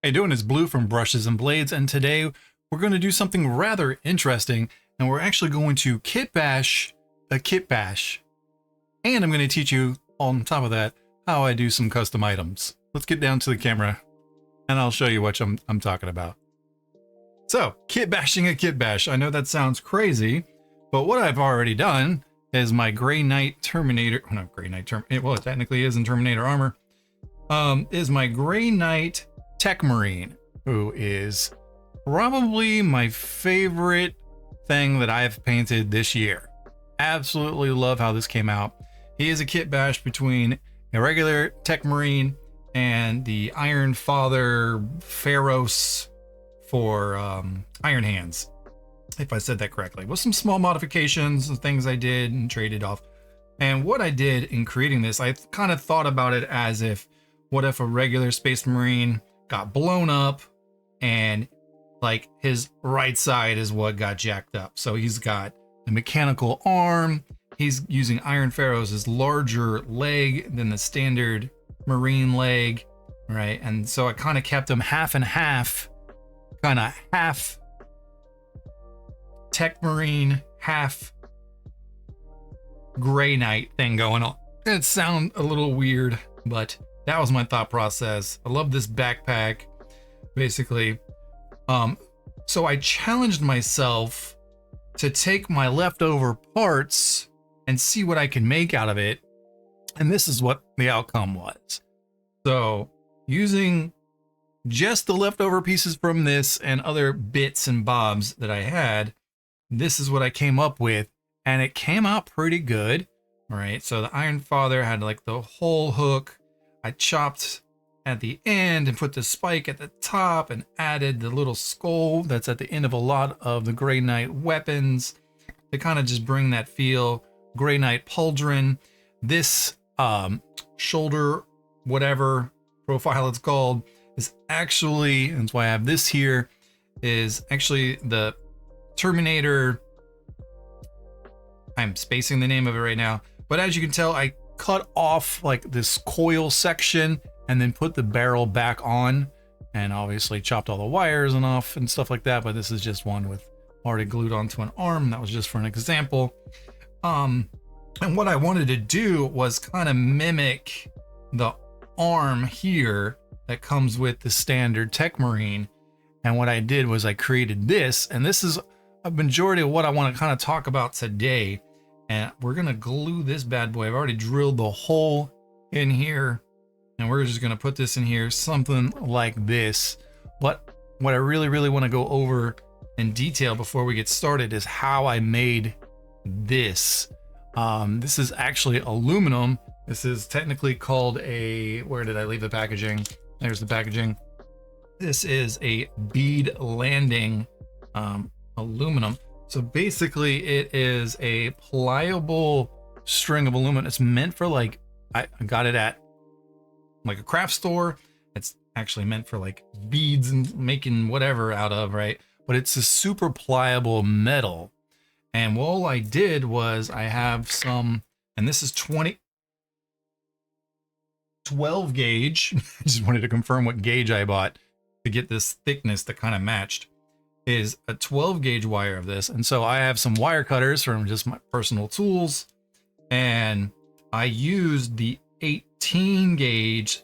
How you doing? It's Blue from Brushes and Blades, and today we're going to do something rather interesting, and we're actually going to kitbash a kitbash. And I'm going to teach you, on top of that, how I do some custom items. Let's get down to the camera, and I'll show you what I'm talking about. So, kitbashing a kitbash. I know that sounds crazy, but what I've already done is my Grey Knight Terminator, no, Grey Knight Terminator, well, it technically is in Terminator armor, is my Grey Knight Techmarine, who is probably my favorite thing that I've painted this year. Absolutely love how this came out. He is a kitbash between a regular Techmarine and the Iron Father Feirros for Iron Hands, if I said that correctly, with some small modifications and things I did and traded off. And what I did in creating this, I kind of thought about it as if, what if a regular Space Marine got blown up and like his right side is what got jacked up. So he's got a mechanical arm. He's using Iron Feirros' larger leg than the standard Marine leg, right? And so I kind of kept him half and half, kind of half Techmarine, half Grey Knight thing going on. It sounds a little weird, but that was my thought process. I love this backpack, basically. So I challenged myself to take my leftover parts and see what I can make out of it. And this is what the outcome was. So using just the leftover pieces from this and other bits and bobs that I had, this is what I came up with. And it came out pretty good. All right. So the Iron Father had like the whole hook. I chopped at the end and put the spike at the top and added the little skull that's at the end of a lot of the Grey Knight weapons to kind of just bring that feel. Grey Knight pauldron. This shoulder, whatever profile it's called, is actually, and that's why I have this here, is actually the Terminator. I'm spacing the name of it right now, but as you can tell, I cut off like this coil section and then put the barrel back on, and obviously chopped all the wires and off and stuff like that. But this is just one with already glued onto an arm. That was just for an example. And what I wanted to do was kind of mimic the arm here that comes with the standard Techmarine. And what I did was I created this, and this is a majority of what I want to kind of talk about today. And we're going to glue this bad boy. I've already drilled the hole in here, and we're just going to put this in here, something like this. But what I really want to go over in detail before we get started is how I made this. This is actually aluminum. This is technically called a, where did I leave the packaging? There's the packaging. This is a bead landing aluminum. So basically it is a pliable string of aluminum. It's meant for like, I got it at like a craft store. It's actually meant for like beads and making whatever out of, right? But it's a super pliable metal. And all I did was I have some, and this is 12 gauge. I just wanted to confirm what gauge I bought to get this thickness that kind of matched. Is a 12 gauge wire of this. And so I have some wire cutters from just my personal tools, and I used the 18 gauge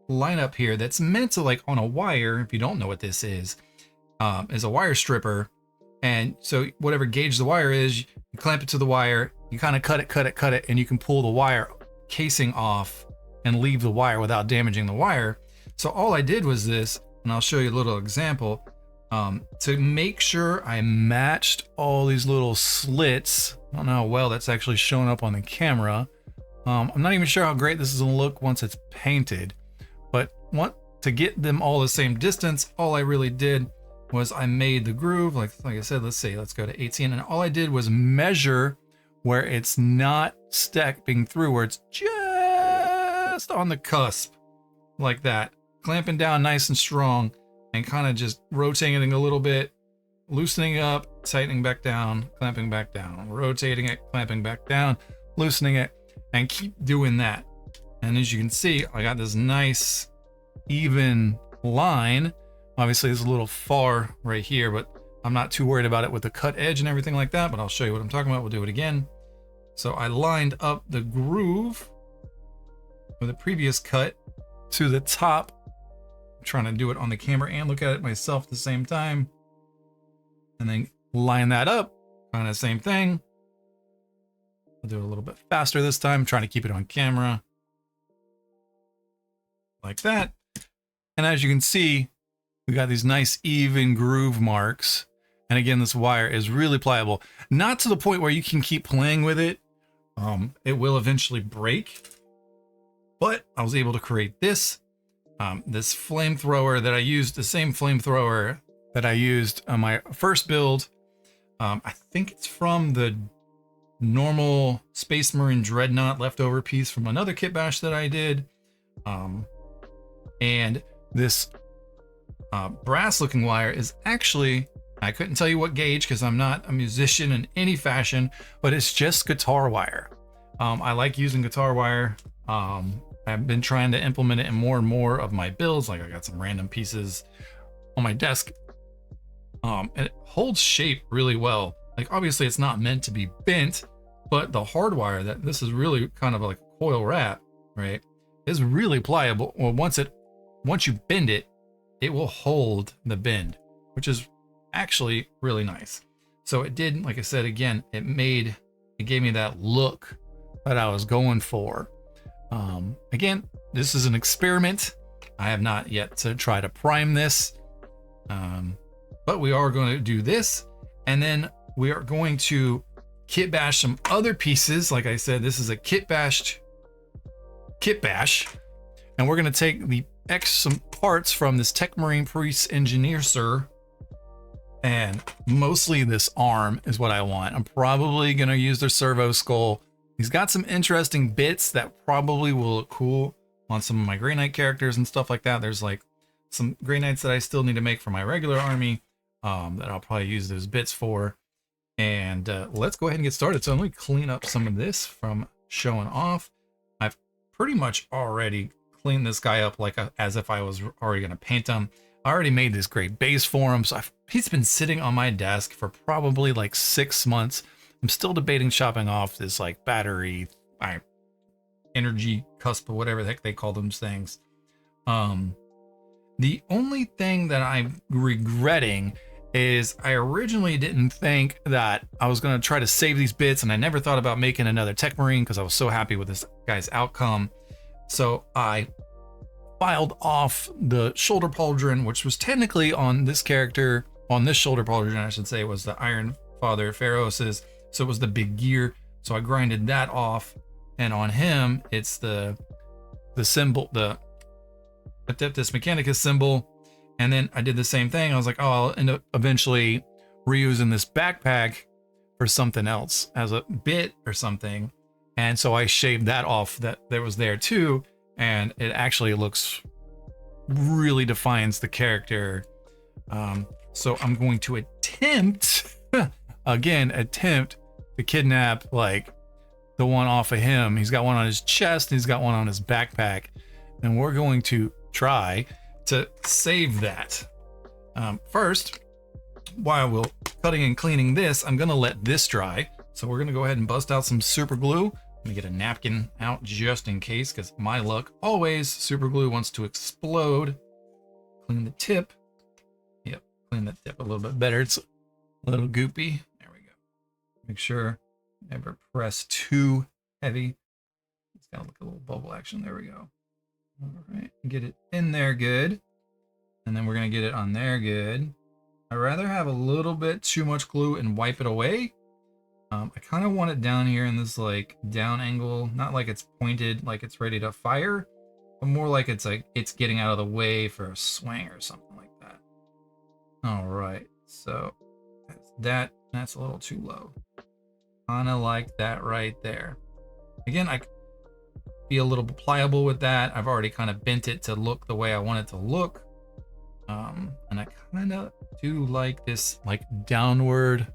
lineup here that's meant to, like, on a wire, if you don't know what this is a wire stripper. And so whatever gauge the wire is, you clamp it to the wire, you kind of cut it, and you can pull the wire casing off and leave the wire without damaging the wire. So all I did was this, and I'll show you a little example. To make sure I matched all these little slits. I don't know how well that's actually showing up on the camera. I'm not even sure how great this is gonna look once it's painted, but to get them all the same distance, all I really did was I made the groove, like I said, let's go to 18, and all I did was measure where it's not stepping through, where it's just on the cusp, like that, clamping down nice and strong, and kind of just rotating a little bit, loosening up, tightening back down, clamping back down, rotating it, clamping back down, loosening it, and keep doing that. And as you can see, I got this nice even line Obviously it's a little far right here, but I'm not too worried about it with the cut edge and everything like that, but I'll show you what I'm talking about. We'll do it again. So I lined up the groove with the previous cut to the top. I'm trying to do it on the camera and look at it myself at the same time. And then line that up, kind of same thing. I'll do it a little bit faster this time, trying to keep it on camera. Like that. And as you can see, we got these nice even groove marks. And again, this wire is really pliable. Not to the point where you can keep playing with it. It will eventually break. But I was able to create this. This flamethrower that I used, the same flamethrower that I used on my first build. I think it's from the normal Space Marine Dreadnought leftover piece from another kitbash that I did. And this brass looking wire is actually, I couldn't tell you what gauge because I'm not a musician in any fashion, but it's just guitar wire. I like using guitar wire. I've been trying to implement it in more and more of my builds. Like I got some random pieces on my desk. And it holds shape really well. Like obviously it's not meant to be bent, but the hard wire, that this is really kind of like coil wrap, right? Is really pliable. Well, once you bend it, it will hold the bend, which is actually really nice. So it did, like I said, again, it gave me that look that I was going for. Again, this is an experiment. I have not yet to try to prime this, but we are going to do this, and then we are going to kit bash some other pieces. Like I said, this is a kit bash, and we're going to take some parts from this Tech-Priest Enginseer, and mostly this arm is what I want. I'm probably going to use their servo skull. He's got some interesting bits that probably will look cool on some of my Grey Knight characters and stuff like that. There's like some Grey Knights that I still need to make for my regular army that I'll probably use those bits for. And let's go ahead and get started. So let me clean up some of this from showing off. I've pretty much already cleaned this guy up like as if I was already going to paint him. I already made this great base for him. So he's been sitting on my desk for probably like 6 months. I'm still debating chopping off this like battery, energy cusp or whatever the heck they call those things. The only thing that I'm regretting is I originally didn't think that I was going to try to save these bits, and I never thought about making another Techmarine because I was so happy with this guy's outcome. So I filed off the shoulder pauldron, which was technically on this character, on this shoulder pauldron, I should say, was the Iron Father Feirros's. So it was the big gear. So I grinded that off, and on him, it's the symbol, the Adeptus Mechanicus symbol. And then I did the same thing. I was like, oh, I'll end up eventually reusing this backpack for something else as a bit or something. And so I shaved that off that was there too. And it actually looks really defines the character. So I'm going to attempt to kidnap like the one off of him. He's got one on his chest, and he's got one on his backpack. And we're going to try to save that. First, while we're cutting and cleaning this, I'm gonna let this dry. So we're gonna go ahead and bust out some super glue. Let me get a napkin out just in case, because my luck, always super glue wants to explode. Clean the tip. Yep, clean the tip a little bit better. It's a little goopy. There we go. Make sure never press too heavy. It's gotta look a little bubble action. There we go. All right, get it in there good. And then we're gonna get it on there good. I'd rather have a little bit too much glue and wipe it away. I kind of want it down here in this like down angle, not like it's pointed like it's ready to fire, but more like it's getting out of the way for a swing or something like that. All right, so that's a little too low. Kind of like that right there. Again, I be a little bit pliable with that. I've already kind of bent it to look the way I want it to look. And I kind of do like this like downward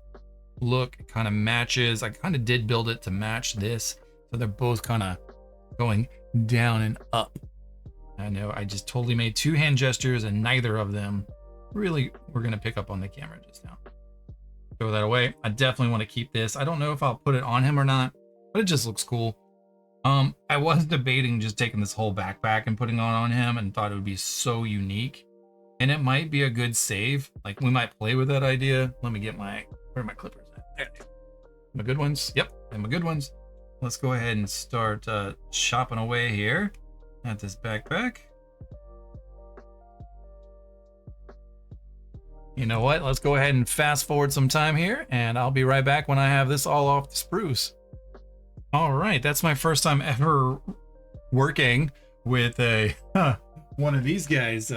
look. It kind of matches. I kind of did build it to match this. So they're both kind of going down and up. I know I just totally made two hand gestures and neither of them really were going to pick up on the camera just now. Throw that away. I definitely want to keep this. I don't know if I'll put it on him or not, but it just looks cool. I was debating just taking this whole backpack and putting on him, and thought it would be so unique. And it might be a good save. Like, we might play with that idea. Let me get where are my clippers at? There they are. My good ones. Yep, and my good ones. Let's go ahead and start chopping away here at this backpack. You know what? Let's go ahead and fast forward some time here, and I'll be right back when I have this all off the spruce. All right, that's my first time ever working with one of these guys,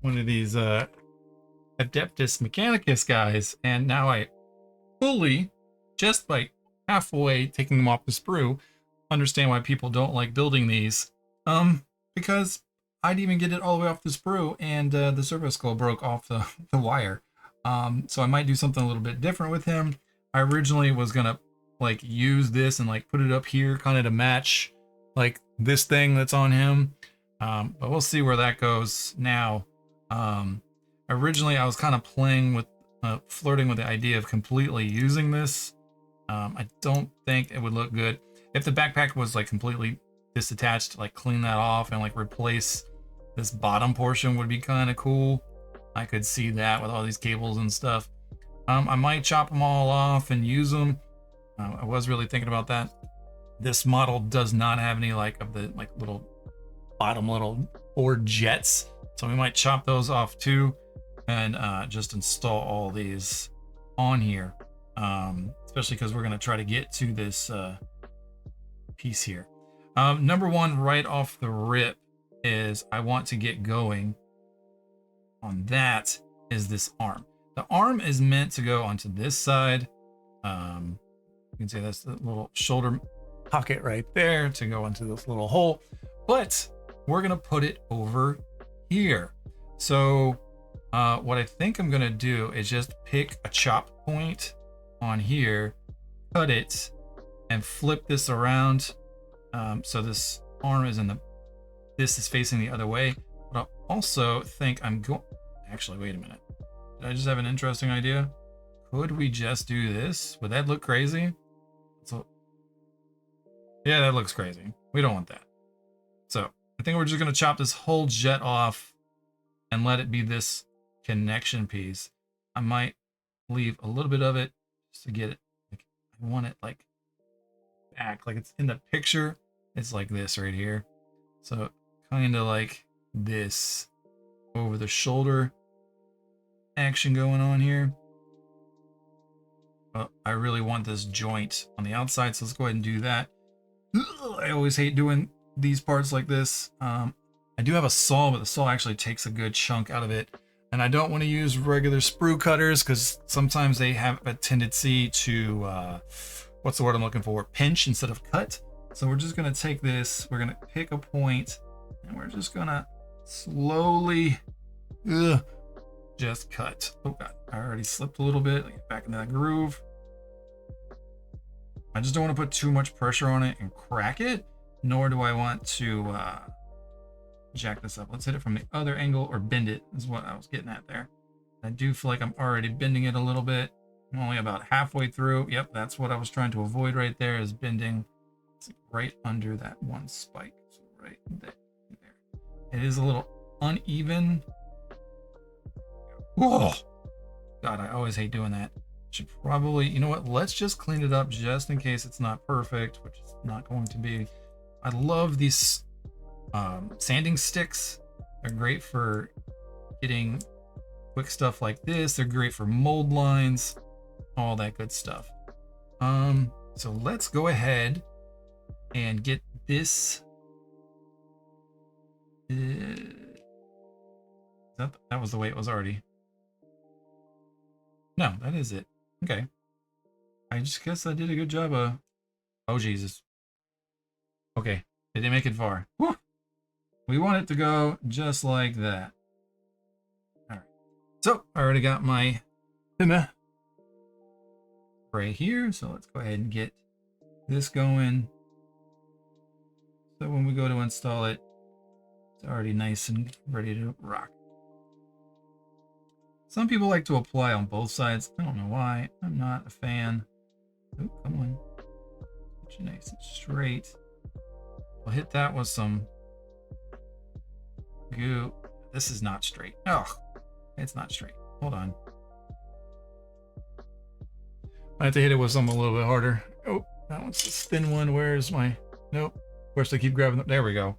one of these Adeptus Mechanicus guys, and now I fully, just by halfway taking them off the sprue, understand why people don't like building these. Because I'd even get it all the way off the sprue, and the surface skull broke off the wire. So I might do something a little bit different with him. I originally was gonna like use this and like put it up here kind of to match like this thing that's on him. But we'll see where that goes now. Originally I was kind of playing with flirting with the idea of completely using this. I don't think it would look good if the backpack was like completely disattached. Like clean that off and like replace this bottom portion would be kind of cool. I could see that with all these cables and stuff. I might chop them all off and use them. I was really thinking about that. This model does not have any like of the like little bottom little board jets, so we might chop those off too, and just install all these on here. Especially because we're going to try to get to this piece here. Number one, right off the rip, is I want to get going on that is this arm. The arm is meant to go onto this side. You can see that's the little shoulder pocket right there to go into this little hole, but we're gonna put it over here. So what I think I'm gonna do is just pick a chop point on here, cut it, and flip this around. So this arm is this is facing the other way. But I also think I'm going, actually, wait a minute. Did I just have an interesting idea? Could we just do this? Would that look crazy? So, yeah, that looks crazy. We don't want that. So I think we're just gonna chop this whole jet off and let it be this connection piece. I might leave a little bit of it just to get it. Like, I want it like back, like it's in the picture. It's like this right here. So kind of like this over the shoulder action going on here. I really want this joint on the outside, so let's go ahead and do that. Ugh, I always hate doing these parts like this. I do have a saw, but the saw actually takes a good chunk out of it. And I don't want to use regular sprue cutters because sometimes they have a tendency to, what's the word I'm looking for? Pinch instead of cut. So we're just going to take this, we're going to pick a point, and we're just going to slowly just cut. Oh God, I already slipped a little bit. Get back into that groove. I just don't want to put too much pressure on it and crack it, nor do I want to jack this up. Let's hit it from the other angle, or bend it is what I was getting at there. I do feel like I'm already bending it a little bit. I'm only about halfway through. Yep, that's what I was trying to avoid right there, is bending. It's right under that one spike. So right there. It is a little uneven. Whoa! God, I always hate doing that. Should probably, you know what? Let's just clean it up just in case it's not perfect, which is not going to be. I love these sanding sticks. They're great for getting quick stuff like this. They're great for mold lines, all that good stuff. So let's go ahead and get this. That was the way it was already. No, that is it. Okay. I just guess I did a good job of... Oh, Jesus. Okay. It didn't make it far. Whew. We want it to go just like that. All right. So, I already got my timber right here. So, let's go ahead and get this going. So, when we go to install it, it's already nice and ready to rock. Some people like to apply on both sides. I don't know why. I'm not a fan. Oh, come on. Get you nice and straight. We'll hit that with some goo. This is not straight. Oh, it's not straight. Hold on. I have to hit it with something a little bit harder. Oh, that one's a thin one. Where's my... Nope. Of course, I keep grabbing them. There we go.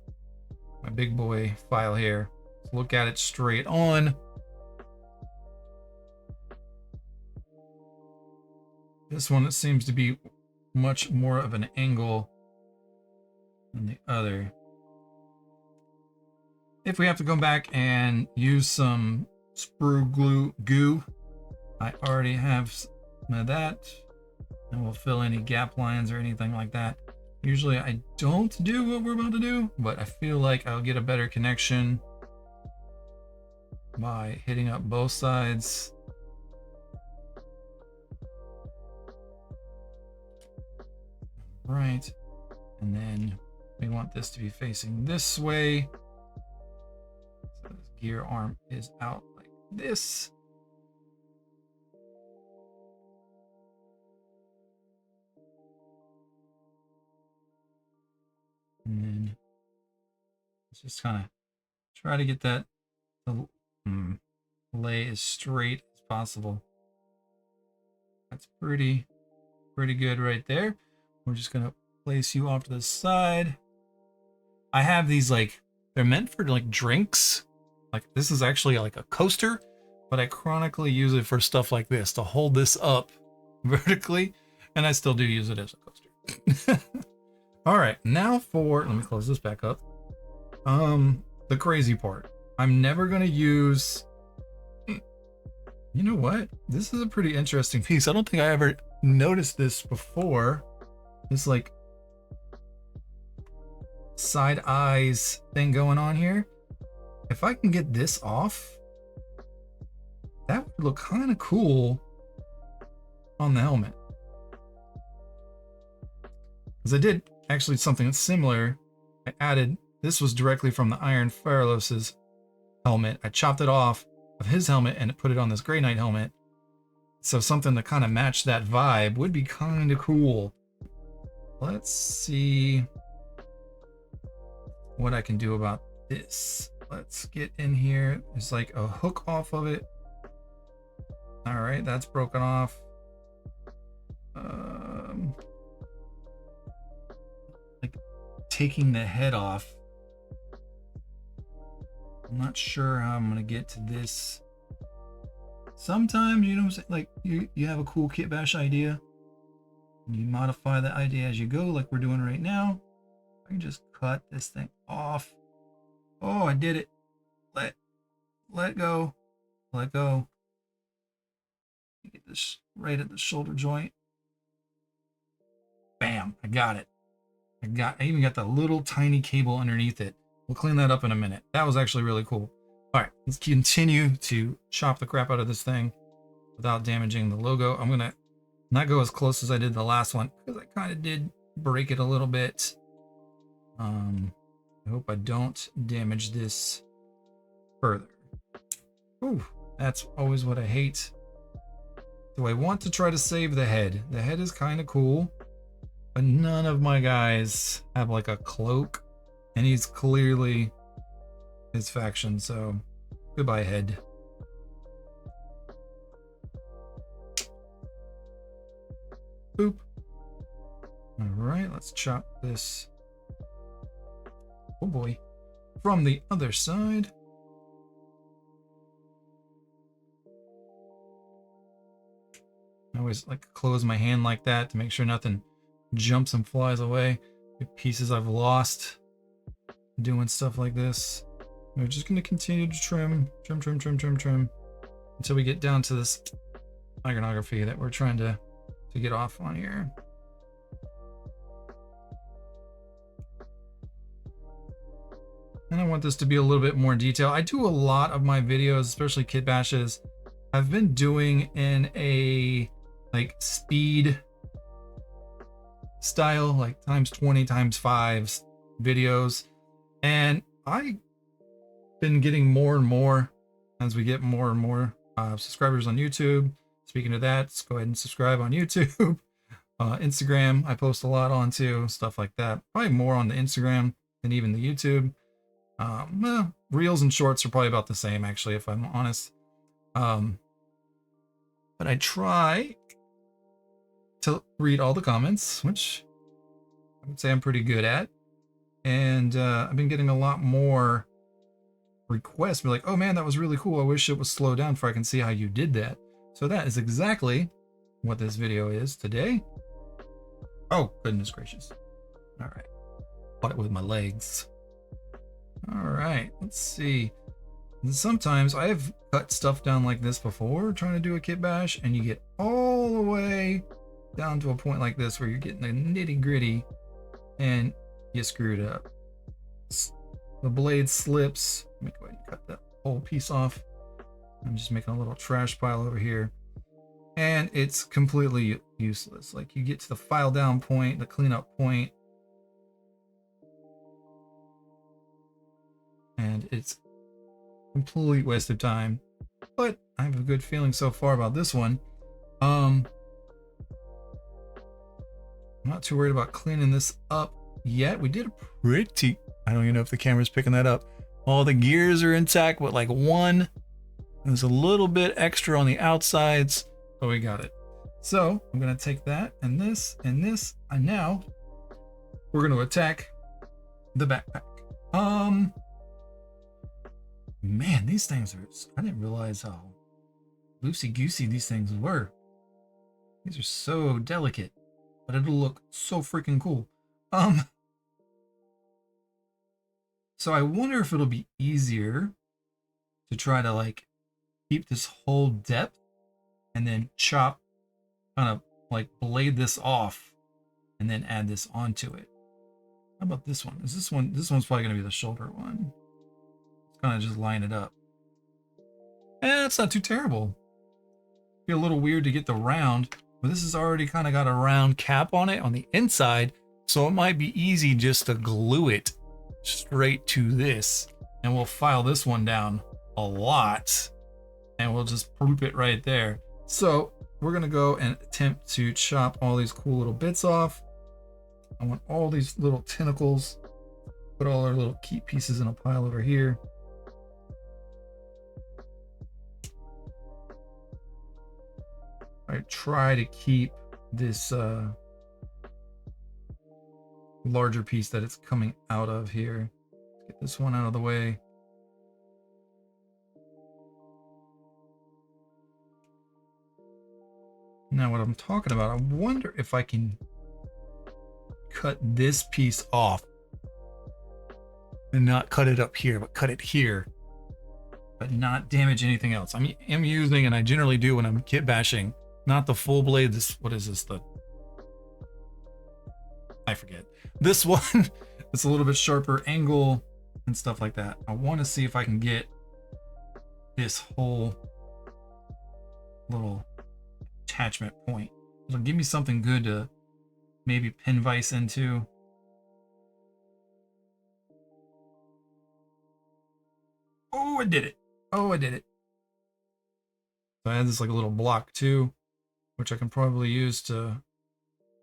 My big boy file here. Let's look at it straight on. This one, it seems to be much more of an angle than the other. If we have to go back and use some sprue glue goo, I already have some of that, and we'll fill any gap lines or anything like that. Usually I don't do what we're about to do, but I feel like I'll get a better connection by hitting up both sides. Right, and then we want this to be facing this way. So this gear arm is out like this. And then let's just kind of try to get that to lay as straight as possible. That's pretty good right there. We're just gonna place you off to the side. I have these, like, they're meant for like drinks. Like, this is actually like a coaster, but I chronically use it for stuff like this to hold this up vertically, and I still do use it as a coaster. All right, now let me close this back up. The crazy part. I'm never gonna use, you know what? This is a pretty interesting piece. I don't think I ever noticed this before. This like side eyes thing going on here. If I can get this off, that would look kind of cool on the helmet. Because I did actually something similar. I added, this was directly from the Iron Feirros' helmet. I chopped it off of his helmet and put it on this Grey Knight helmet. So something to kind of match that vibe would be kind of cool. Let's see what I can do about this. Let's get in here. There's like a hook off of it. All right, that's broken off. Like taking the head off. I'm not sure how I'm gonna get to this. Sometimes, you know what I'm saying, like you have a cool kitbash idea. You modify the idea as you go, like we're doing right now. I can just cut this thing off. Oh, I did it. Let go. Let go. Get this right at the shoulder joint. Bam, I got it. I even got the little tiny cable underneath it. We'll clean that up in a minute. That was actually really cool. All right, let's continue to chop the crap out of this thing without damaging the logo. I'm gonna not go as close as I did the last one because I kind of did break it a little bit. I hope I don't damage this further. Ooh, that's always what I hate. Do I want to try to save the head? The head is kind of cool, but none of my guys have like a cloak, and he's clearly his faction, so goodbye, head. Boop. All right, let's chop this. Oh boy. From the other side. I always like to close my hand like that to make sure nothing jumps and flies away. The pieces I've lost doing stuff like this. We're just going to continue to trim until we get down to this iconography that we're trying to get off on here. And I want this to be a little bit more detailed. I do a lot of my videos, especially kit bashes, I've been doing in a like speed style, like times 20 times 5 videos, and I've been getting more and more as we get more and more subscribers on YouTube. Speaking of that, let's go ahead and subscribe on YouTube. Instagram, I post a lot on too, stuff like that. Probably more on the Instagram than even the YouTube. Well, reels and shorts are probably about the same, actually, if I'm honest. But I try to read all the comments, which I would say I'm pretty good at. And I've been getting a lot more requests. Be like, oh man, that was really cool. I wish it was slowed down for I can see how you did that. So that is exactly what this video is today. Oh, goodness gracious. All right. Caught it with my legs. All right, let's see. And sometimes I have cut stuff down like this before, trying to do a kit bash, and you get all the way down to a point like this where you're getting the nitty gritty and you screwed up. The blade slips. Let me go ahead and cut that whole piece off. I'm just making a little trash pile over here. And it's completely useless. Like, you get to the file down point, the cleanup point, and it's complete waste of time. But I have a good feeling so far about this one. I'm not too worried about cleaning this up yet. We did a pretty, I don't even know if the camera's picking that up. All the gears are intact with like one. There's a little bit extra on the outsides, but we got it. So I'm gonna take that and this, and now we're gonna attack the backpack. Man, these things are, I didn't realize how loosey-goosey these things were. These are so delicate, but it'll look so freaking cool. So I wonder if it'll be easier to try to like keep this whole depth and then chop, kind of like blade this off and then add this onto it. How about this one? Is this one? This one's probably gonna be the shoulder one. Kind of just line it up. It's not too terrible. Be a little weird to get the round, but this has already kind of got a round cap on it on the inside, so it might be easy just to glue it straight to this, and we'll file this one down a lot, and we'll just poop it right there. So we're gonna go and attempt to chop all these cool little bits off. I want all these little tentacles. Put all our little key pieces in a pile over here. I try to keep this larger piece that it's coming out of here. Get this one out of the way. Now what I'm talking about, I wonder if I can cut this piece off and not cut it up here, but cut it here, but not damage anything else. I'm using, and I generally do when I'm kit bashing, not the full blade. This, what is this? I forget. This one, it's a little bit sharper angle and stuff like that. I want to see if I can get this whole little attachment point. It'll give me something good to maybe pin vise into. Oh, I did it. Oh, I did it. So I had this like a little block too, which I can probably use to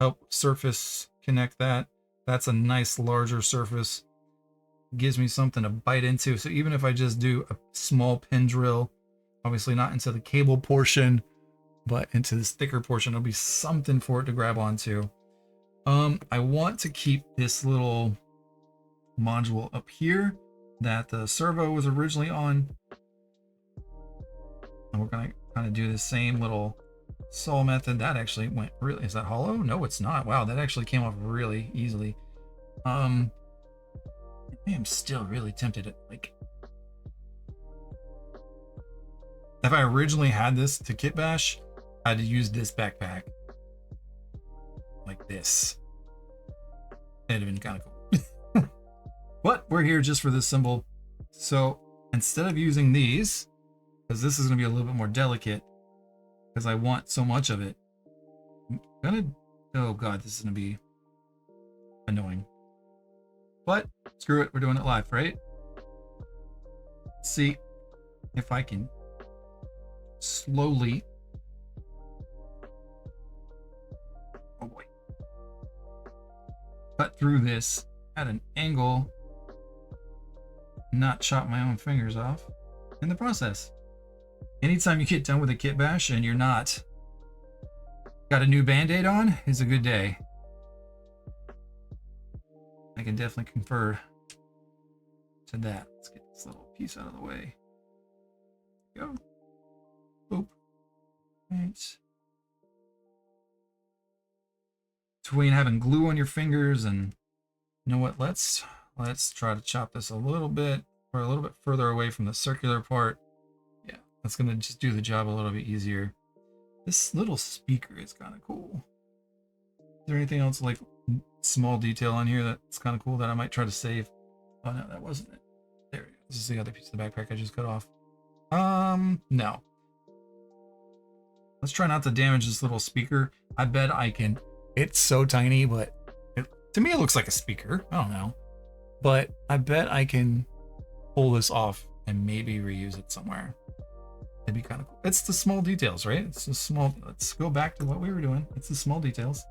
help surface connect that. That's a nice larger surface. Gives me something to bite into. So even if I just do a small pin drill, obviously not into the cable portion, but into this thicker portion, there'll be something for it to grab onto. I want to keep this little module up here that the servo was originally on. And we're gonna kind of do the same little saw method. That actually went really, is that hollow? No, it's not. Wow, that actually came off really easily. I am still really tempted at, like, if I originally had this to kit bash, I had to use this backpack like this. It'd have been kind of cool. But we're here just for this symbol. So instead of using these, because this is going to be a little bit more delicate, because I want so much of it, I'm gonna, oh god, this is going to be annoying. But screw it, we're doing it live, right? Let's see if I can slowly. Oh boy. Cut through this at an angle, not chop my own fingers off in the process. Anytime you get done with a kit bash and you're not got a new band-aid on, is a good day. I can definitely confer to that. Let's get this little piece out of the way. Go. Boop. Right. It's when having glue on your fingers, and you know what? Let's try to chop this a little bit, or a little bit further away from the circular part. Yeah, that's gonna just do the job a little bit easier. This little speaker is kind of cool. Is there anything else like small detail on here that's kind of cool that I might try to save? Oh no, that wasn't it. There we go. This is the other piece of the backpack I just cut off. No. Let's try not to damage this little speaker. I bet I can. It's so tiny, but to me it looks like a speaker. I don't know. But I bet I can pull this off and maybe reuse it somewhere. It'd be kind of cool. It's the small details, right? It's the small. Let's go back to what we were doing. It's the small details.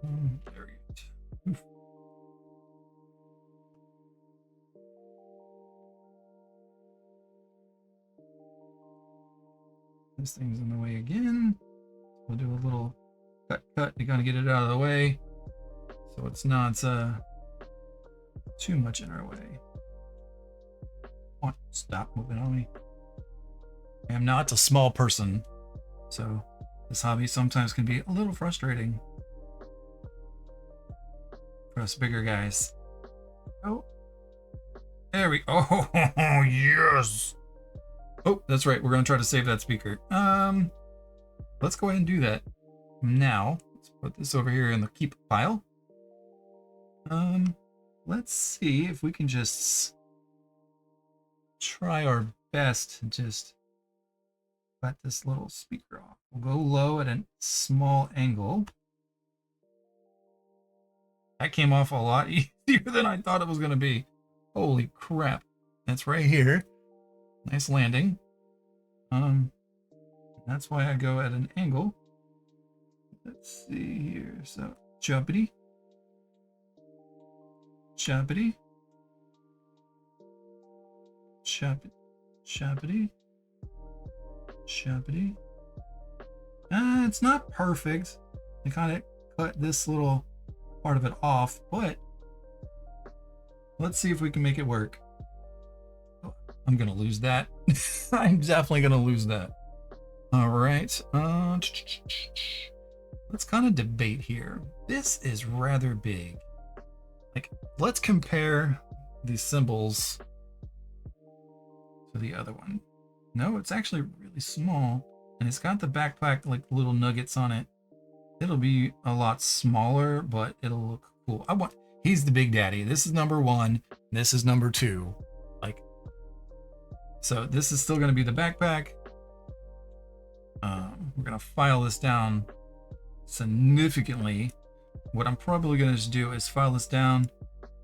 There we go. Oof. This thing's in the way again. We'll do a little cut. You gotta get it out of the way so it's not too much in our way. Come on, stop moving on me. I am not a small person, so this hobby sometimes can be a little frustrating for us bigger guys. Oh, there we go. Oh, yes. Oh, that's right. We're gonna try to save that speaker. Let's go ahead and do that now. Let's put this over here in the keep pile. Let's see if we can just try our best to just cut this little speaker off. We'll go low at a small angle. That came off a lot easier than I thought it was going to be. Holy crap. That's right here. Nice landing. That's why I go at an angle. Let's see here. So, choppity. Choppity. Choppity. Choppity. Choppity. It's not perfect. I kind of cut this little part of it off, but let's see if we can make it work. Oh, I'm gonna lose that. I'm definitely gonna lose that. All right. Let's kind of debate here. This is rather big. Like, let's compare these symbols to the other one. No, it's actually really small, and it's got the backpack like little nuggets on it. It'll be a lot smaller, but it'll look cool. He's the big daddy. This is number 1. This is number 2. Like, so this is still going to be the backpack. We're going to file this down significantly. What I'm probably going to do is file this down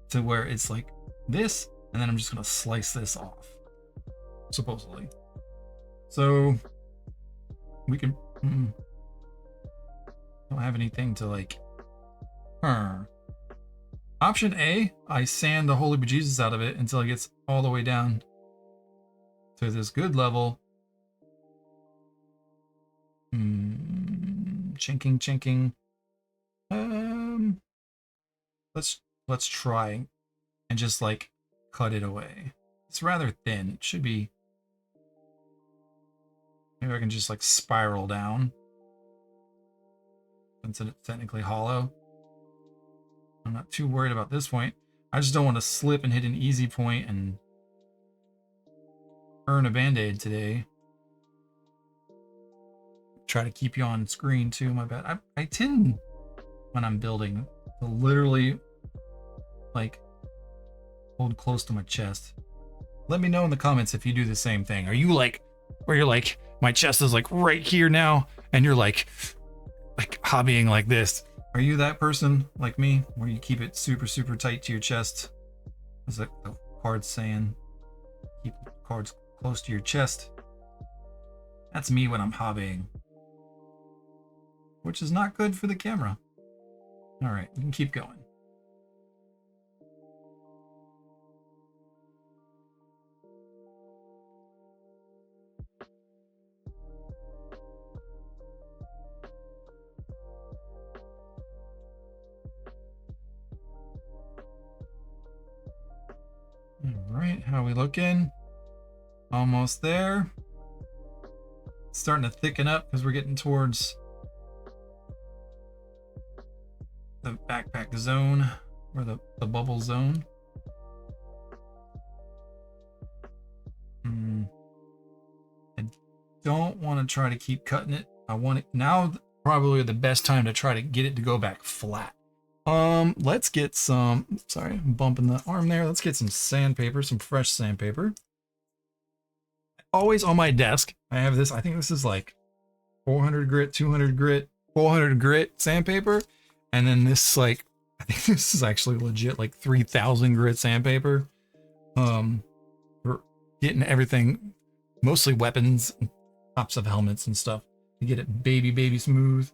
to where it's like this, and then I'm just going to slice this off, supposedly. So we can don't have anything to like option A, I sand the holy bejesus out of it until it gets all the way down to this good level. Chinking. Let's try and just like cut it away. It's rather thin. It should be. Maybe I can just like spiral down since it's technically hollow. I'm not too worried about this point. I just don't want to slip and hit an easy point and earn a band-aid today. Try to keep you on screen too, my bad. I tend, when I'm building, to literally like hold close to my chest. Let me know in the comments if you do the same thing. Are you like, where you're like, my chest is like right here now, and you're like hobbying like this? Are you that person like me where you keep it super, super tight to your chest? As the card's saying, keep the cards close to your chest. That's me when I'm hobbying, which is not good for the camera. All right, we can keep going. All right, how we looking? Almost there. It's starting to thicken up because we're getting towards the backpack zone, or the bubble zone. I don't want to try to keep cutting it. I want it now, probably the best time to try to get it to go back flat. Let's get some, sorry, I'm bumping the arm there. Let's get some sandpaper, some fresh sandpaper. Always on my desk, I have this, I think this is like 400 grit, 200 grit, 400 grit sandpaper. And then this, like, I think this is actually legit like 3000 grit sandpaper. We're getting everything, mostly weapons, tops of helmets and stuff, to get it baby smooth.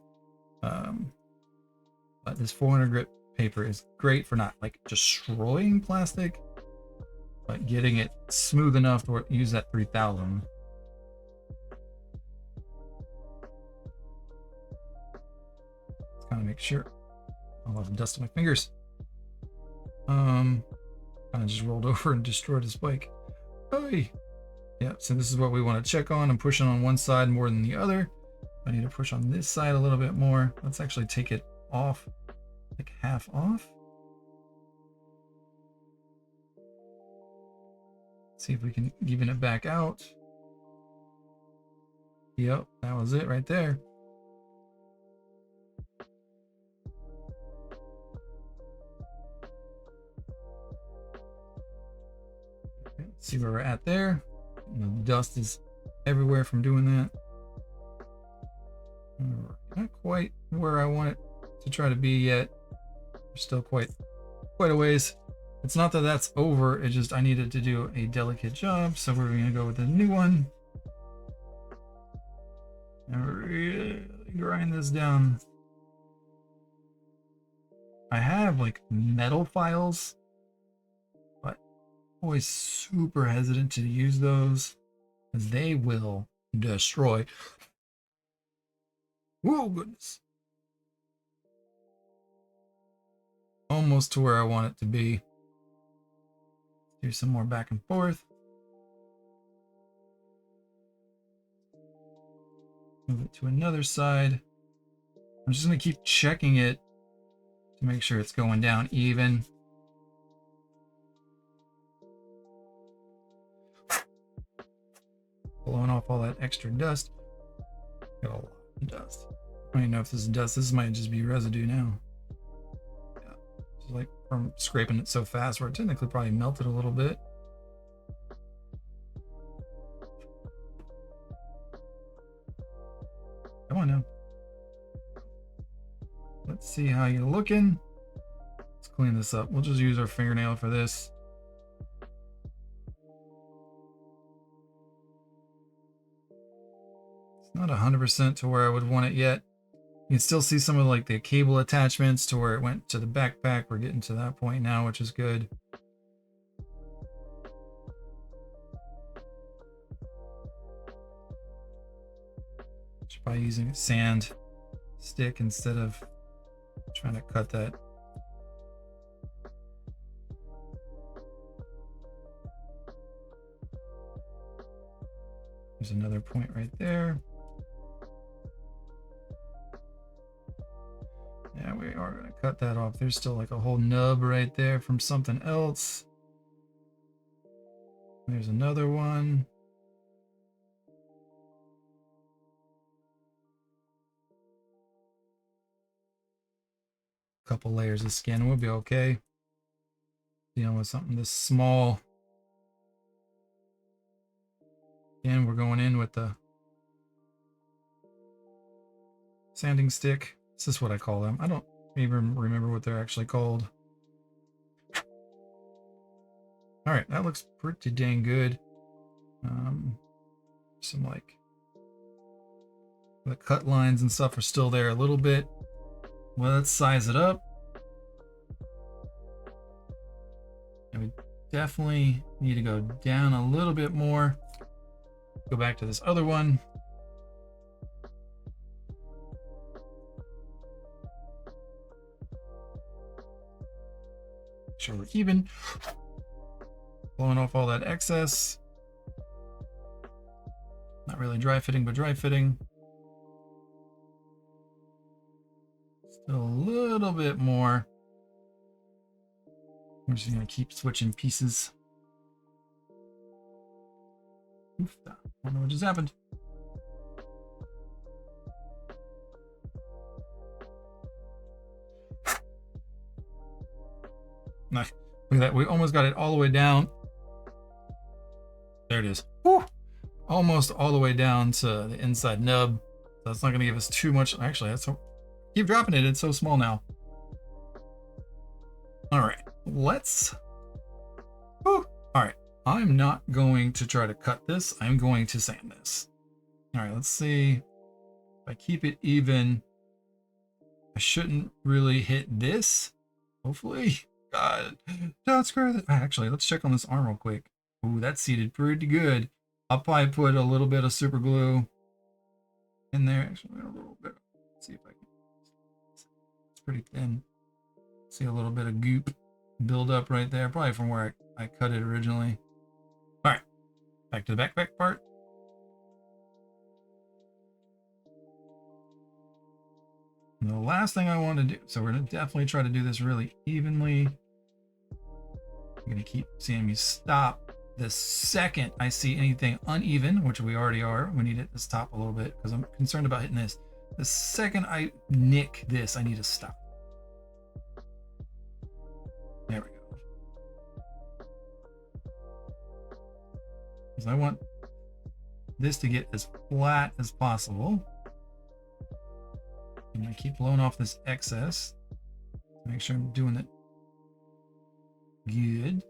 But this 400 grit paper is great for not like destroying plastic, but getting it smooth enough to use that 3000. Let's kind of make sure. I'll have dust on my fingers. Kind of just rolled over and destroyed his bike. Hey. Yeah, so this is what we want to check on. I'm pushing on one side more than the other. I need to push on this side a little bit more. Let's actually take it off, like half off. See if we can even it back out. Yep, that was it right there. Okay, let's see where we're at there. The dust is everywhere from doing that. Not quite where I want it to try to be yet. We're still quite a ways. It's not that that's over, it's just I needed to do a delicate job, so we're going to go with a new one. And really grind this down. I have like metal files, but always super hesitant to use those because they will destroy. Oh goodness. Almost to where I want it to be. Do some more back and forth. Move it to another side. I'm just going to keep checking it to make sure it's going down even. Blowing off all that extra dust. Got a lot of dust. I don't even know if this is dust. This might just be residue now. Yeah. Just like from scraping it so fast where it technically probably melted a little bit. Come on now. Let's see how you're looking. Let's clean this up. We'll just use our fingernail for this. It's not 100% to where I would want it yet. You can still see some of like the cable attachments to where it went to the backpack. We're getting to that point now, which is good. Just by using a sand stick instead of trying to cut that. There's another point right there. Yeah, we are going to cut that off. There's still like a whole nub right there from something else. There's another one. Couple layers of skin, we'll be okay. Dealing with something this small. Again, we're going in with the sanding stick. This is what I call them. I don't even remember what they're actually called. All right, that looks pretty dang good. Some like the cut lines and stuff are still there a little bit. Well, let's size it up. And we definitely need to go down a little bit more. Go back to this other one. Make sure we're even. Blowing off all that excess. Not really dry fitting, but dry fitting. Still a little bit more. I'm just gonna keep switching pieces. Oof, I don't know what just happened. Nice. Look at that. We almost got it all the way down. There it is. Woo! Almost all the way down to the inside nub. That's not going to give us too much. Actually, that's so. Keep dropping it. It's so small now. All right. Let's. Woo! All right. I'm not going to try to cut this. I'm going to sand this. All right. Let's see. If I keep it even, I shouldn't really hit this. Hopefully. God. Don't screw that. Actually, let's check on this arm real quick. Ooh, that's seated pretty good. I'll probably put a little bit of super glue in there. Actually, a little bit. Let's see if I can. It's pretty thin. See a little bit of goop build up right there, probably from where I cut it originally. All right, back to the backpack part. And the last thing I want to do, so we're gonna definitely try to do this really evenly. I'm gonna keep seeing me stop the second I see anything uneven, which we already are. We need it to stop a little bit because I'm concerned about hitting this. The second I nick this, I need to stop. There we go. Because I want this to get as flat as possible. I'm gonna keep blowing off this excess. Make sure I'm doing it good.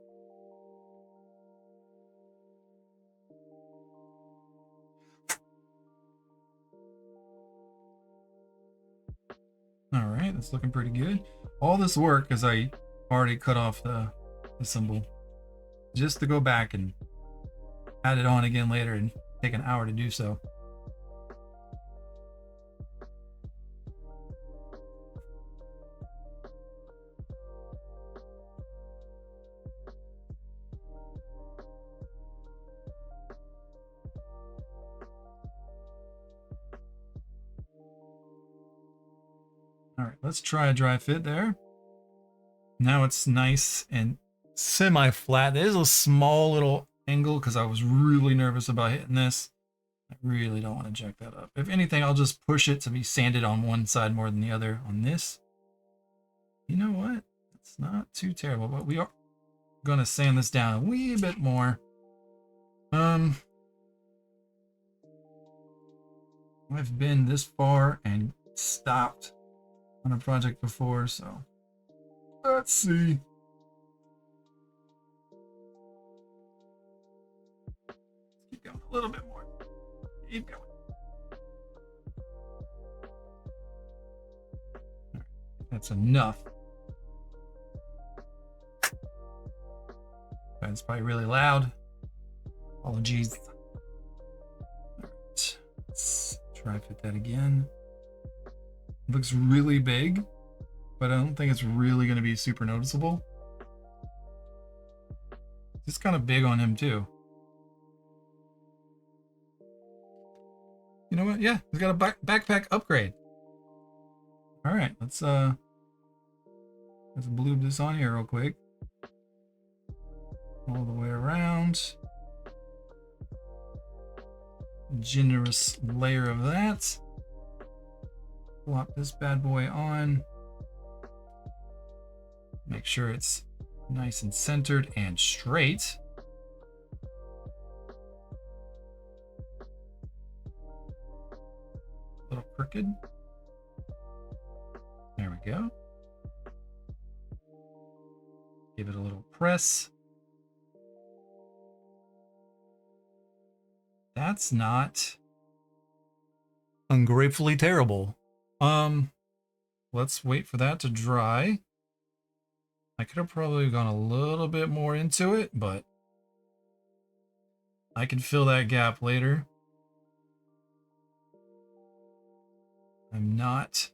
All right, that's looking pretty good. All this work as I already cut off the symbol just to go back and add it on again later and take an hour to do so. All right, let's try a dry fit there. Now it's nice and semi-flat. There's a small little angle because I was really nervous about hitting this. I really don't want to jack that up. If anything, I'll just push it to be sanded on one side more than the other on this. You know what? It's not too terrible, but we are going to sand this down a wee bit more. I've been this far and stopped on a project before, so let's see. Keep going a little bit more. Keep going. Right, that's enough. That's probably really loud. Apologies. All right, let's try fit that again. It looks really big, but I don't think it's really going to be super noticeable. It's kind of big on him too. You know what? Yeah, he's got a backpack upgrade. All right, let's blue this on here real quick. All the way around. Generous layer of that. Plop this bad boy on. Make sure it's nice and centered and straight. A little crooked. There we go. Give it a little press. That's not ungratefully terrible. Let's wait for that to dry. I could have probably gone a little bit more into it, but I can fill that gap later. I'm not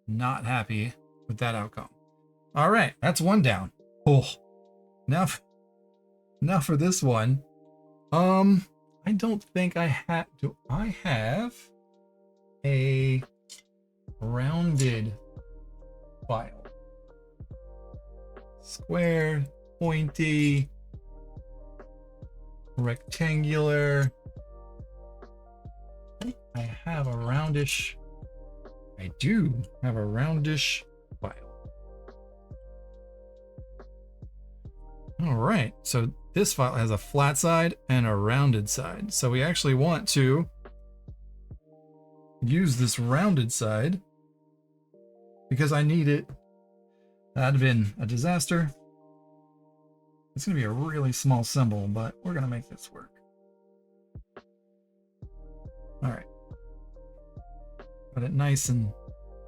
happy with that outcome. All right, that's one down. Oh, now for this one. I don't think I have. Do I have a rounded file? Square, pointy, rectangular. I have a roundish. I do have a roundish file. All right, so this file has a flat side and a rounded side. So we actually want to use this rounded side because I need it. That'd have been a disaster. It's gonna be a really small symbol, but we're gonna make this work. All right. Got it nice and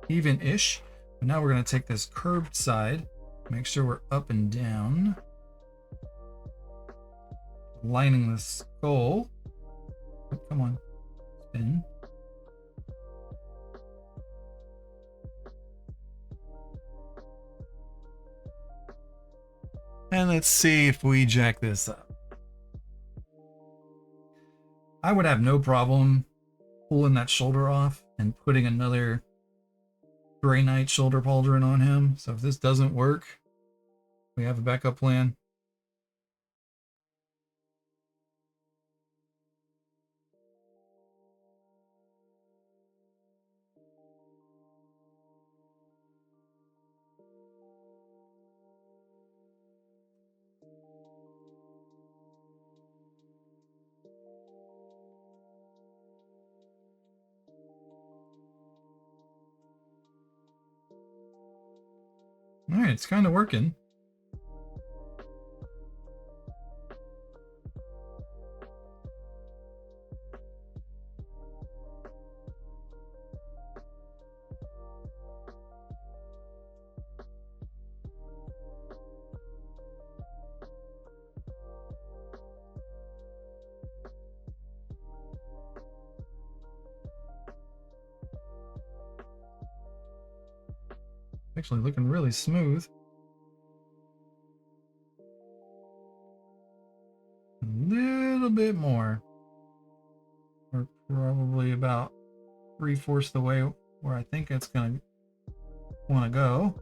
even-ish. But now we're gonna take this curved side, make sure we're up and down. Lining the skull. Oh, come on, spin. And let's see if we jack this up. I would have no problem pulling that shoulder off and putting another Grey Knight shoulder pauldron on him. So if this doesn't work, we have a backup plan. All right, it's kind of working. Actually looking really smooth. A little bit more. We're probably about 3/4 the way where I think it's gonna want to go.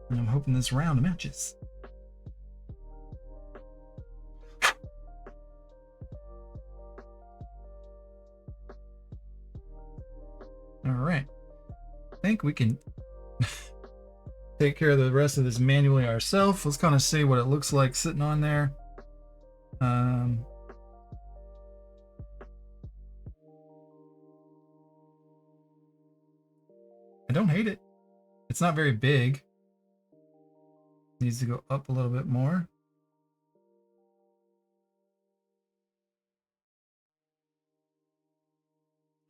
And I'm hoping this round matches. All right. I think we can take care of the rest of this manually ourselves. Let's kind of see what it looks like sitting on there. I don't hate it. It's not very big. Needs to go up a little bit more.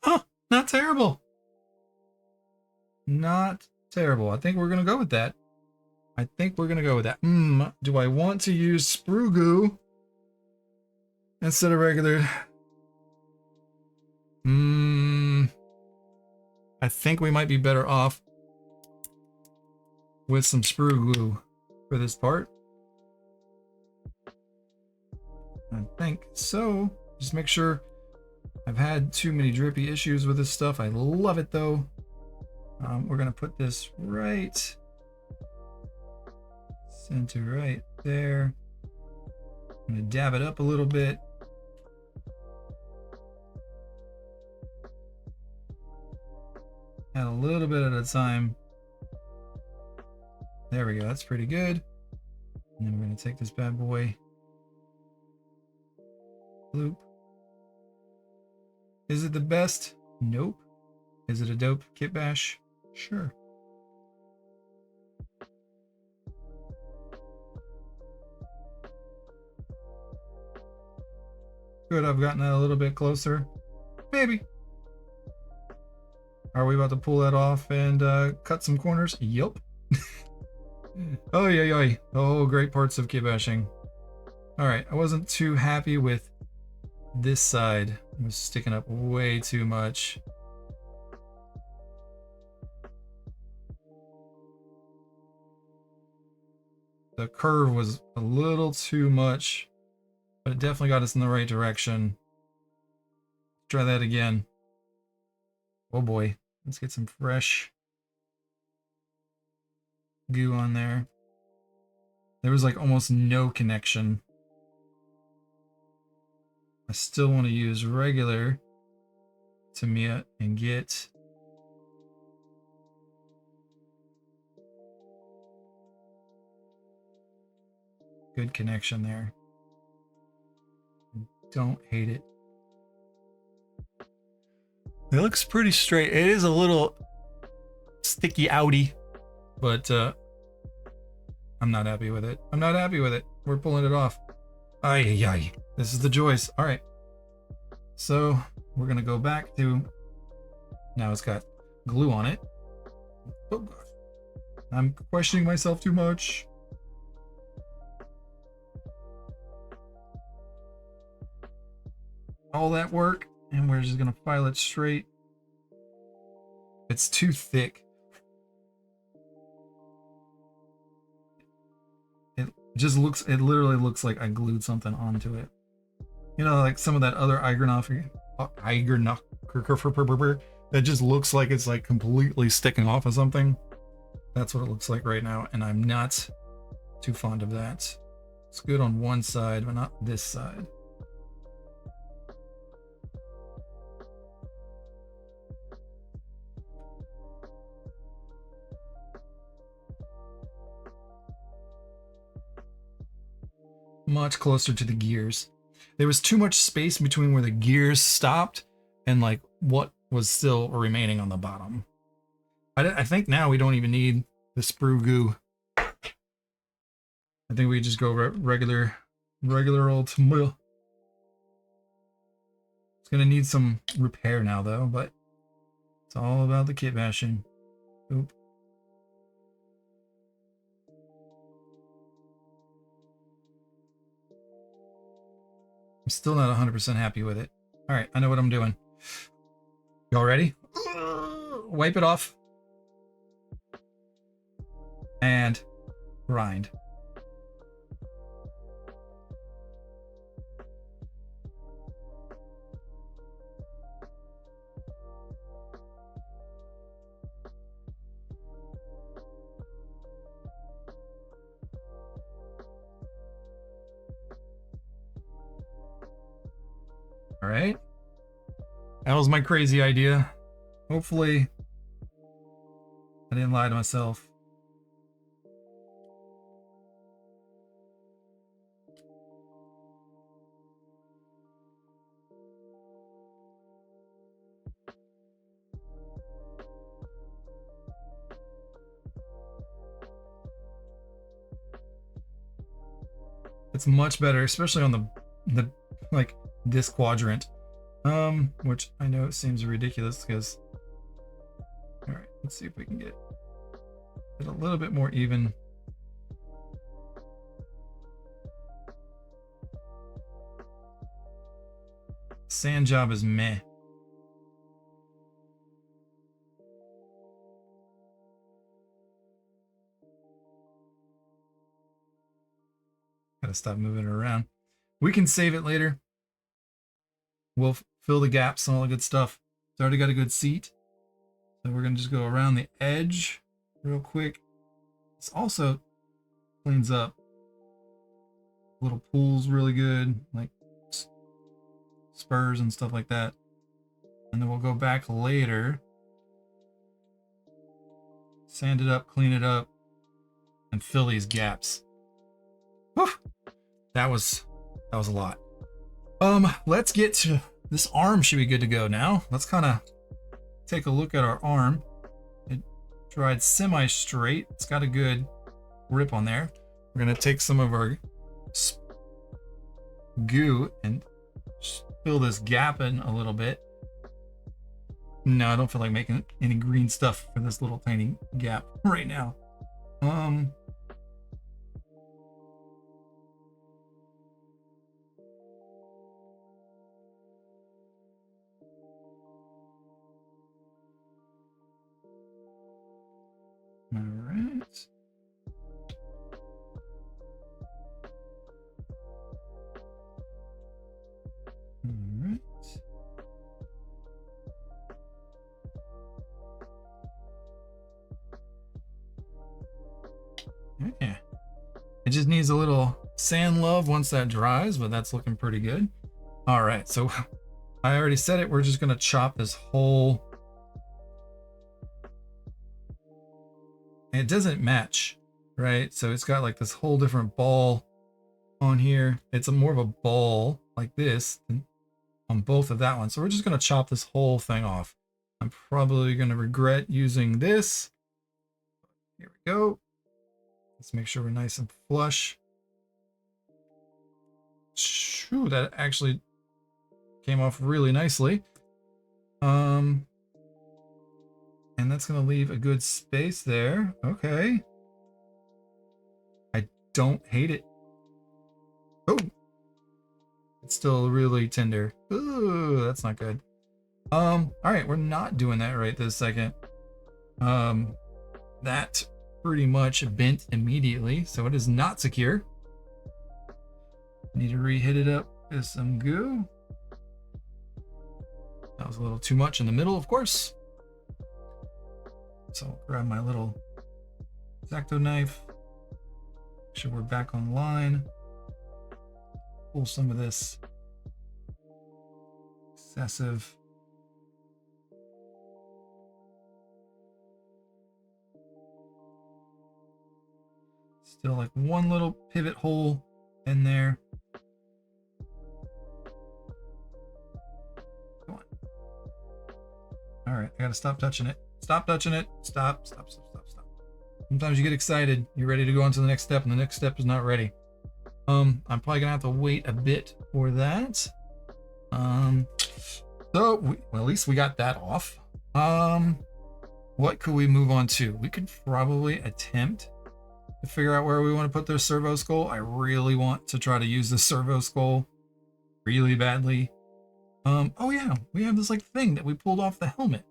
Huh, not terrible. Not terrible. I think we're gonna go with that. I think we're gonna go with that. Do I want to use sprue goo instead of regular? I think we might be better off with some sprue glue for this part. I think so. Just make sure. I've had too many drippy issues with this stuff. I love it though. We're gonna put this right center right there. I'm gonna dab it up a little bit. Add a little bit at a time. There we go, that's pretty good. And then we're gonna take this bad boy. Loop. Is it the best? Nope. Is it a dope kitbash? Sure. Could have gotten that a little bit closer. Maybe. Are we about to pull that off and cut some corners? Yup. Oh, yeah. Oh, great parts of kitbashing. Alright, I wasn't too happy with this side. It was sticking up way too much. The curve was a little too much, but it definitely got us in the right direction. Try that again. Oh boy, let's get some fresh goo on there. There was like almost no connection. I still want to use regular Tamiya and get good connection there. Don't hate it. It looks pretty straight. It is a little sticky outy, but I'm not happy with it. I'm not happy with it. We're pulling it off. Ay. This is the joys. All right. So we're gonna go back to, now it's got glue on it. Oh gosh. I'm questioning myself too much. All that work, and we're just gonna file it straight. It's too thick. It just looks, it literally looks like I glued something onto it. You know, like some of that other Eigernoff that just looks like it's like completely sticking off of something. That's what it looks like right now, and I'm not too fond of that. It's good on one side, but not this side. Much closer to the gears. There was too much space between where the gears stopped and like what was still remaining on the bottom. I think now we don't even need the sprue goo. I think we just go regular old Tamiya. It's gonna need some repair now though, but it's all about the kit bashing. Oop. I'm still not 100% happy with it. All right, I know what I'm doing. Y'all ready? Wipe it off. And grind. All right. That was my crazy idea. Hopefully, I didn't lie to myself. It's much better, especially on the like this quadrant. Which I know it seems ridiculous because, all right, let's see if we can get it a little bit more even. Sand job is meh. Gotta stop moving it around. We can save it later. We'll fill the gaps and all the good stuff. It's already got a good seat. So we're gonna just go around the edge real quick. This also cleans up little pools really good, like spurs and stuff like that. And then we'll go back later, sand it up, clean it up, and fill these gaps. Whew. That was a lot. Let's get to this arm. Should be good to go now. Let's kind of take a look at our arm. It dried semi-straight. It's got a good grip on there. We're gonna take some of our goo and Just fill this gap in a little bit. No, I don't feel like making any green stuff for this little tiny gap right now. All right. All right. Yeah. It just needs a little sand love once that dries, but that's looking pretty good. All right, so I already said it. We're just gonna chop this whole. It doesn't match, right? So it's got like this whole different ball on here. It's a more of a ball like this on both of that one. So we're just gonna chop this whole thing off. I'm probably gonna regret using this. Here we go. Let's make sure we're nice and flush. Shoo, that actually came off really nicely. And that's gonna leave a good space there. Okay. I don't hate it. Oh, it's still really tender. Ooh, that's not good. All right, we're not doing that right this second. That pretty much bent immediately, so it is not secure. Need to re-hit it up with some goo. That was a little too much in the middle, of course. So I'll grab my little X-Acto knife. Make sure we're back on line. Pull some of this excessive still like one little pivot hole in there. Come on. All right, I gotta stop touching it. Stop touching it. Stop. Sometimes you get excited. You're ready to go on to the next step, and the next step is not ready. I'm probably gonna have to wait a bit for that. So well, at least we got that off. What could we move on to? We could probably attempt to figure out where we want to put the servo skull. I really want to try to use the servo skull really badly. Oh yeah, we have this like thing that we pulled off the helmet.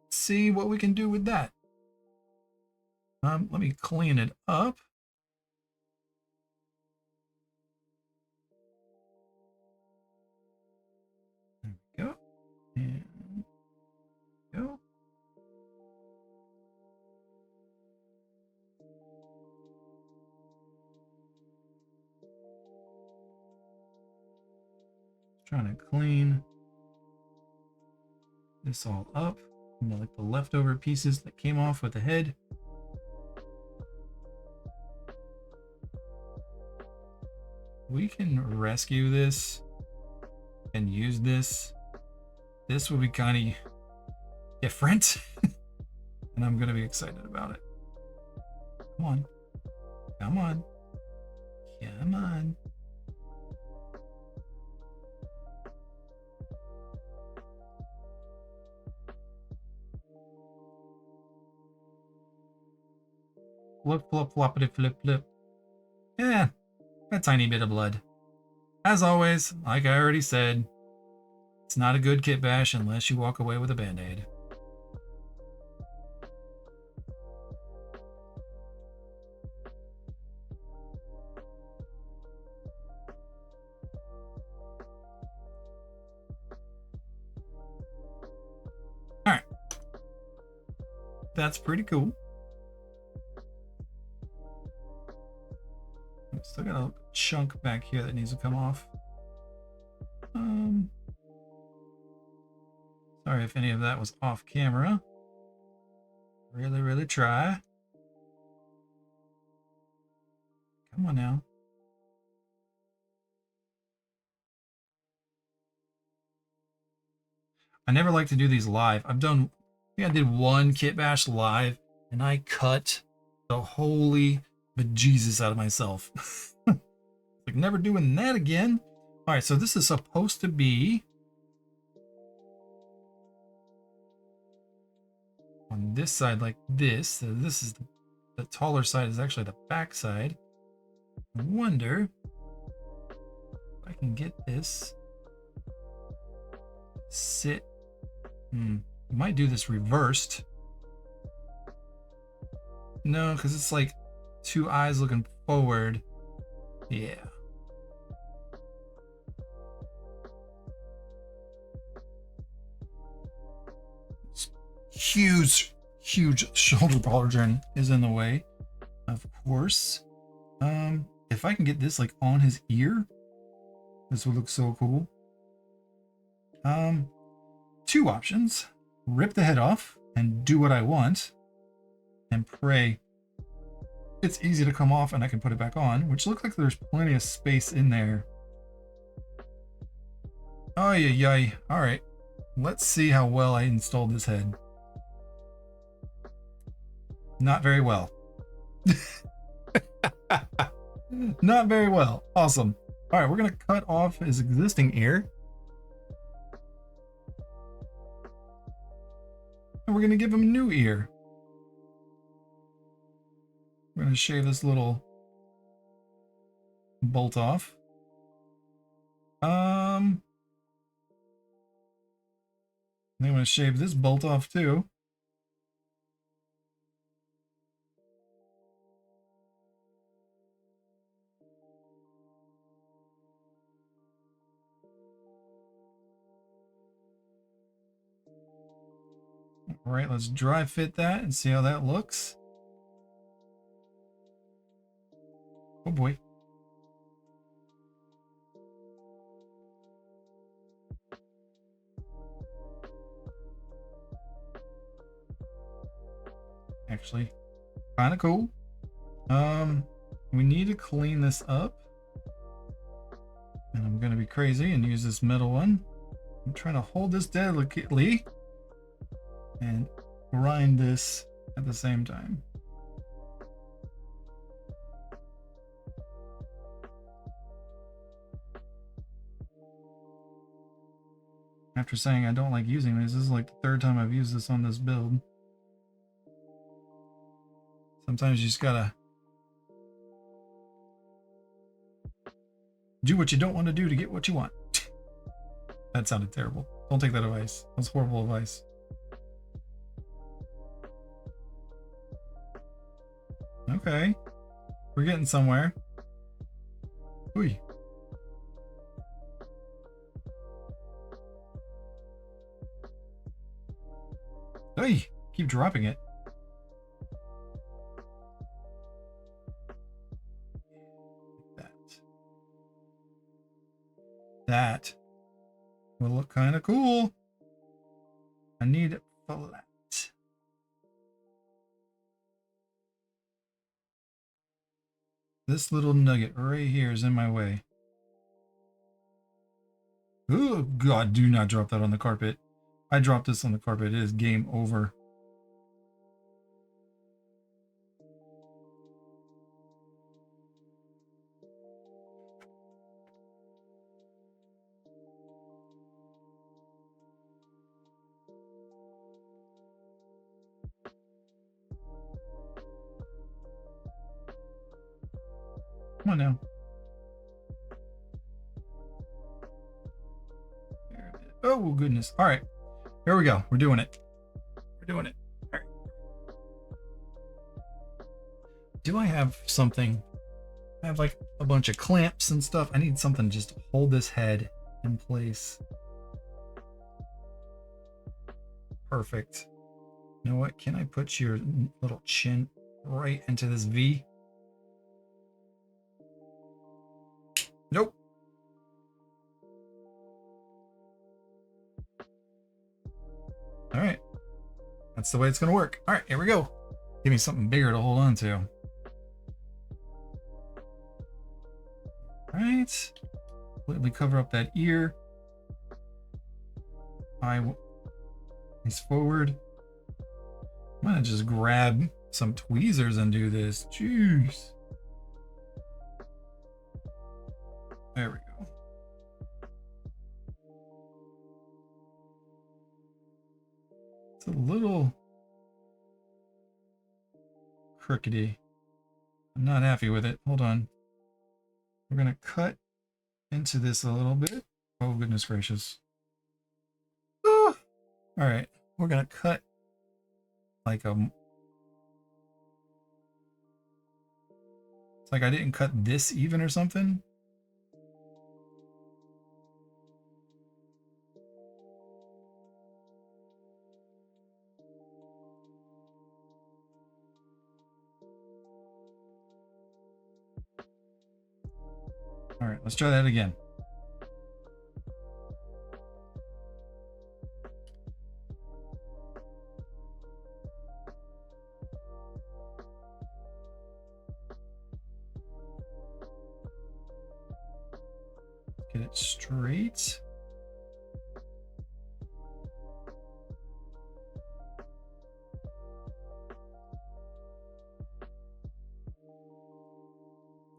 Let's see what we can do with that. Let me clean it up. There we go. And go. Trying to clean this all up. You know, like the leftover pieces that came off with the head. We can rescue this and use this. This will be kind of different. And I'm going to be excited about it. Come on. Come on. Come on. Flip, flip, floppity, flip, flip. Yeah, a tiny bit of blood. As always, like I already said, it's not a good kit bash unless you walk away with a band-aid. Alright. That's pretty cool. Still got a chunk back here that needs to come off. Sorry if any of that was off camera. Really try. Come on now. I never like to do these live. I think I did one kit bash live and I cut the holy bejesus out of myself. Like never doing that again. All right, so this is supposed to be on this side like this. So this is the taller side is actually the back side. I wonder if I can get this sit. Might do this reversed. No, because it's like two eyes looking forward. Yeah. Huge shoulder pauldron is in the way, of course. If I can get this like on his ear, this would look so cool. Two options: rip the head off and do what I want and pray it's easy to come off and I can put it back on, which looks like there's plenty of space in there. Oh yeah. All right, let's see how well I installed this head. Not very well. Not very well. Awesome. All right, we're gonna cut off his existing ear. And we're gonna give him a new ear. We're gonna shave this little bolt off. I'm gonna shave this bolt off too. All right, let's dry fit that and see how that looks. Oh boy. Actually, kind of cool. We need to clean this up. And I'm gonna be crazy and use this middle one. I'm trying to hold this delicately and grind this at the same time. After saying I don't like using this is like the third time I've used this on this build. Sometimes you just gotta do what you don't want to do to get what you want. That sounded terrible. Don't take that advice. That's horrible advice. Okay. We're getting somewhere. Ooh. Hey, keep dropping it. That will look kind of cool. I need it flat. This little nugget right here is in my way. Oh God, do not drop that on the carpet. I dropped this on the carpet. It is game over. Come on now. There it is. Oh goodness. All right. Here we go. We're doing it. We're doing it. All right. Do I have something? I have like a bunch of clamps and stuff. I need something just to hold this head in place. Perfect. You know what? Can I put your little chin right into this V? Nope. All right. That's the way it's going to work. All right, here we go. Give me something bigger to hold on to. All right. Completely cover up that ear. He's forward. I'm going to just grab some tweezers and do this. Jeez. There we go. It's a little crookedy. I'm not happy with it. Hold on. We're gonna cut into this a little bit. Oh goodness gracious. Ah! All right, we're gonna cut like a. It's like I didn't cut this even or something. All right, let's try that again. Get it straight.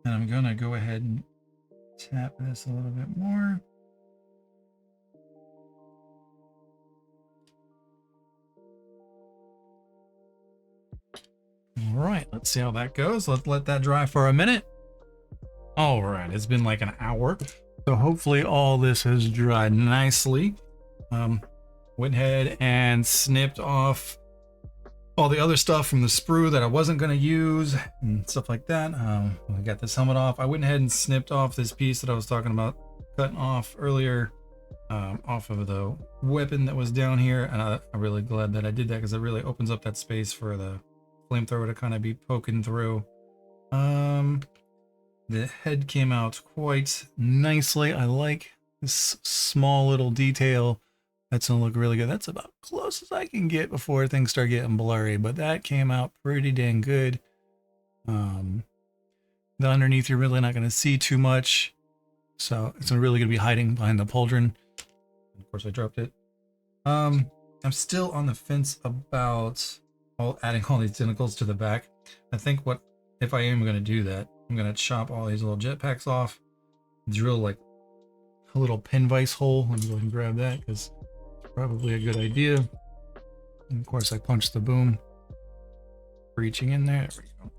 And I'm gonna go ahead and tap this a little bit more. All right, let's see how that goes. Let's let that dry for a minute. All right, it's been like an hour. So hopefully all this has dried nicely. Went ahead and snipped off all the other stuff from the sprue that I wasn't going to use and stuff like that. I got this helmet off. I went ahead and snipped off this piece that I was talking about cutting off earlier off of the weapon that was down here. And I'm really glad that I did that because it really opens up that space for the flamethrower to kind of be poking through. The head came out quite nicely. I like this small little detail. That's gonna look really good. That's about close as I can get before things start getting blurry, but that came out pretty dang good. The underneath you're really not gonna see too much, so it's really gonna be hiding behind the pauldron. Of course I dropped it. I'm still on the fence about adding all these tentacles to the back. I think if I am gonna do that, I'm gonna chop all these little jetpacks off, drill like a little pin vise hole. Let me go ahead and grab that because it's probably a good idea. And of course I punched the boom, reaching in there. There we go.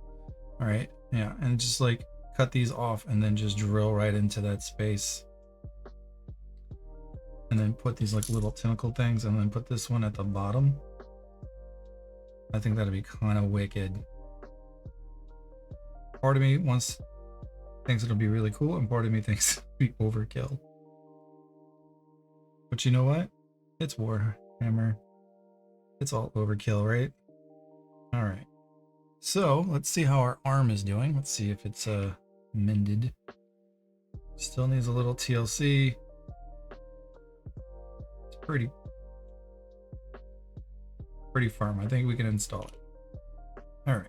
All right, yeah, and just like cut these off and then just drill right into that space. And then put these like little tentacle things and then put this one at the bottom. I think that'd be kind of wicked. Part of me thinks it'll be really cool, and part of me thinks it'll be overkill. But you know what? It's Warhammer. It's all overkill, right? All right. So let's see how our arm is doing. Let's see if it's mended. Still needs a little TLC. It's pretty firm. I think we can install it. All right.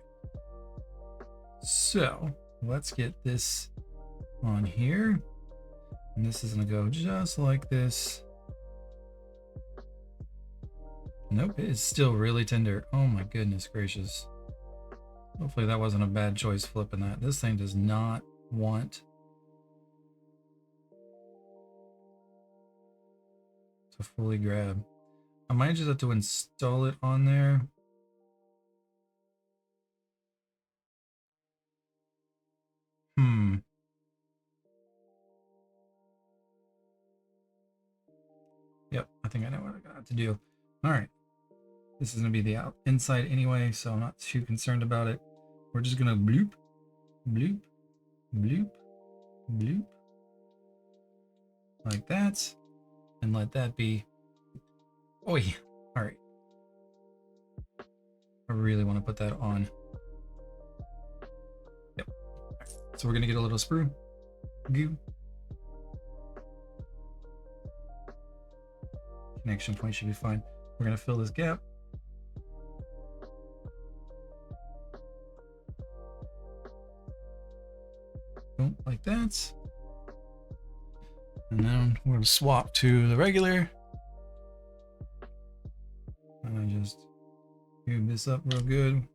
So let's get this on here, and this is gonna go just like this. Nope, it is still really tender. Oh my goodness gracious. Hopefully that wasn't a bad choice flipping that. This thing does not want to fully grab. I might just have to install it on there. Yep, I think I know what I got to do. All right. This is going to be the inside anyway, so I'm not too concerned about it. We're just going to bloop, bloop, bloop, bloop. Like that. And let that be. Oh yeah. All right. I really want to put that on. Yep. Right. So we're going to get a little sprue. Goo. Connection point should be fine. We're going to fill this gap. Boom, like that. And then we're going to swap to the regular. And I just cube this up real good.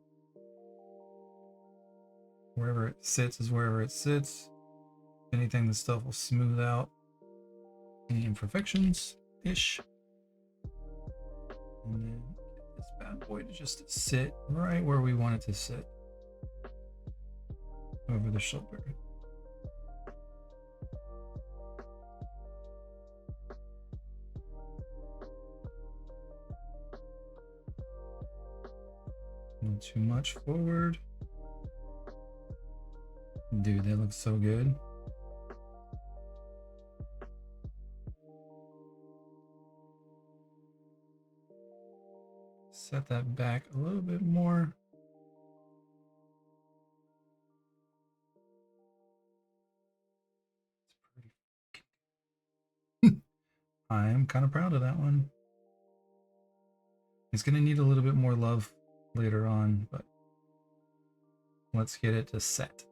Wherever it sits is wherever it sits. If anything, this stuff will smooth out any imperfections-ish. And then get bad boy to just sit right where we want it to sit. Over the shoulder. Not too much forward. Dude, that looks so good. Set that back a little bit more. It's pretty. I am kind of proud of that one. It's going to need a little bit more love later on, but let's get it to set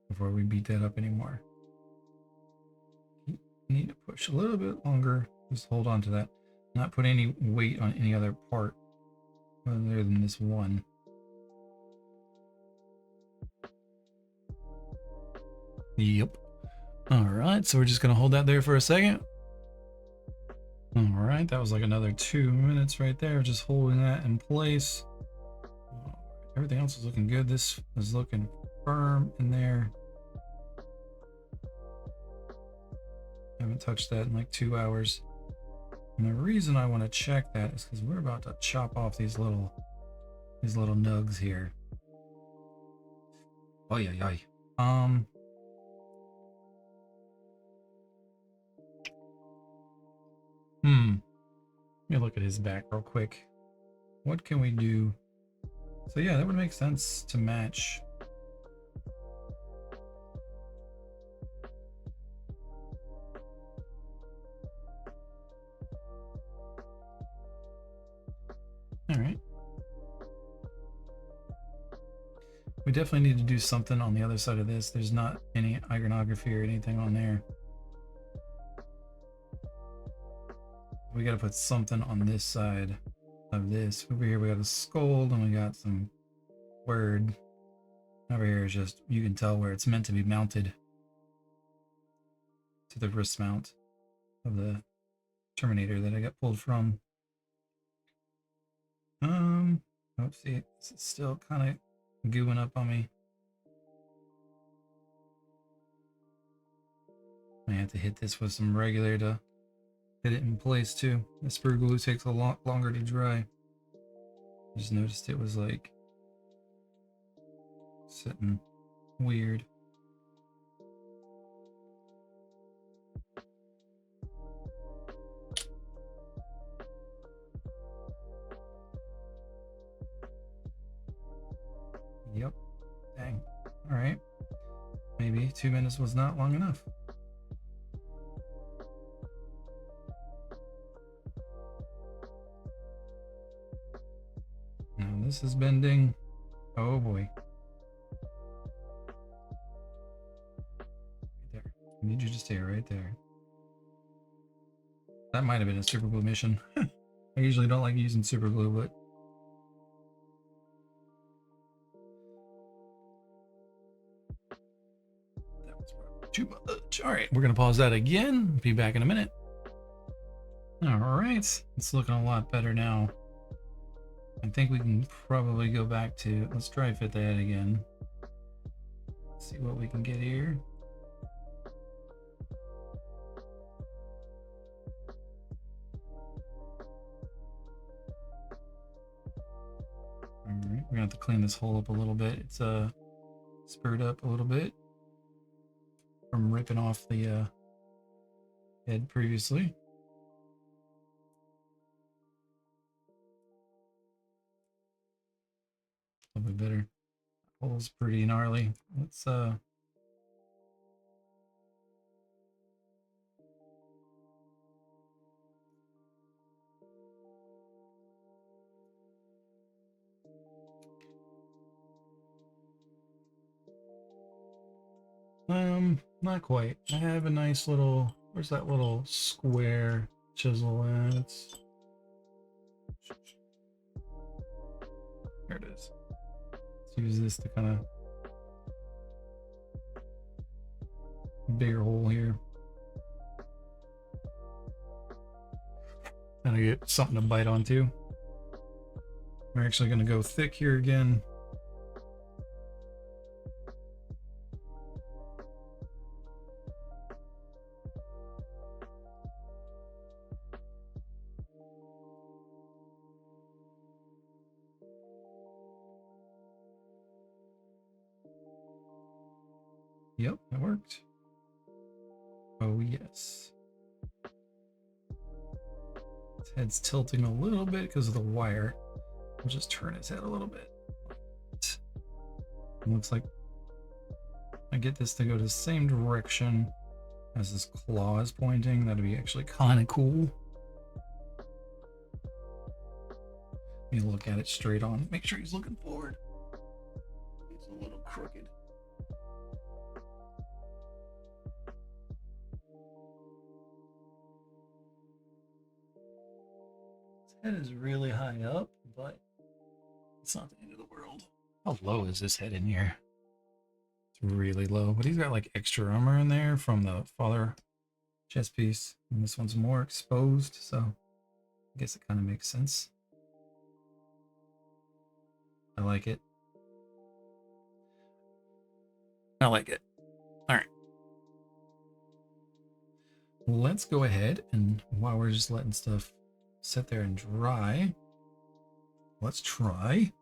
before we beat that up anymore. Need to push a little bit longer. Just hold on to that. Not put any weight on any other part other than this one. Yep. All right, so we're just gonna hold that there for a second. All right, that was like another 2 minutes right there, just holding that in place. Everything else is looking good. This is looking firm in there. Haven't touched that in like 2 hours. And the reason I want to check that is because we're about to chop off these little nugs here. Oh yeah, yeah. Let me look at his back real quick. What can we do? So yeah, that would make sense to match. All right. We definitely need to do something on the other side of this. There's not any iconography or anything on there. We got to put something on this side of this. Over here we got a skull and we got some word. Over here is just, you can tell where it's meant to be mounted to the wrist mount of the Terminator that I got pulled from. Let's see, it's still kind of gooing up on me. I have to hit this with some regular to get it in place too. The sprue glue takes a lot longer to dry. I just noticed it was like sitting weird. Yep. Dang. All right. Maybe 2 minutes was not long enough. Now this is bending. Oh boy. Right there. I need you to stay right there. That might have been a super glue mission. I usually don't like using super glue, but that was probably too much. All right, we're gonna pause that again. Be back in a minute. All right, it's looking a lot better now. I think we can probably go back to, let's try fit that again. See what we can get here. All right, we're gonna have to clean this hole up a little bit. It's spurred up a little bit from ripping off the head previously. A little bit better. Hole's pretty gnarly. Let's not quite. I have a nice little, where's that little square chisel at? There it is. Let's use this to kind of bigger hole here. Kind of get something to bite onto. We're actually going to go thick here again. Yep, that worked. Oh, yes. His head's tilting a little bit because of the wire. I'll just turn his head a little bit. It looks like I get this to go the same direction as his claw is pointing. That'd be actually kind of cool. Let me look at it straight on. Make sure he's looking forward. He's a little crooked. His head is really high up, but it's not the end of the world. How low is this head in here? It's really low, but he's got like extra armor in there from the father chest piece, and this one's more exposed, so I guess it kind of makes sense. I like it. I like it. All right. Let's go ahead, and while we're just letting stuff sit there and dry, let's try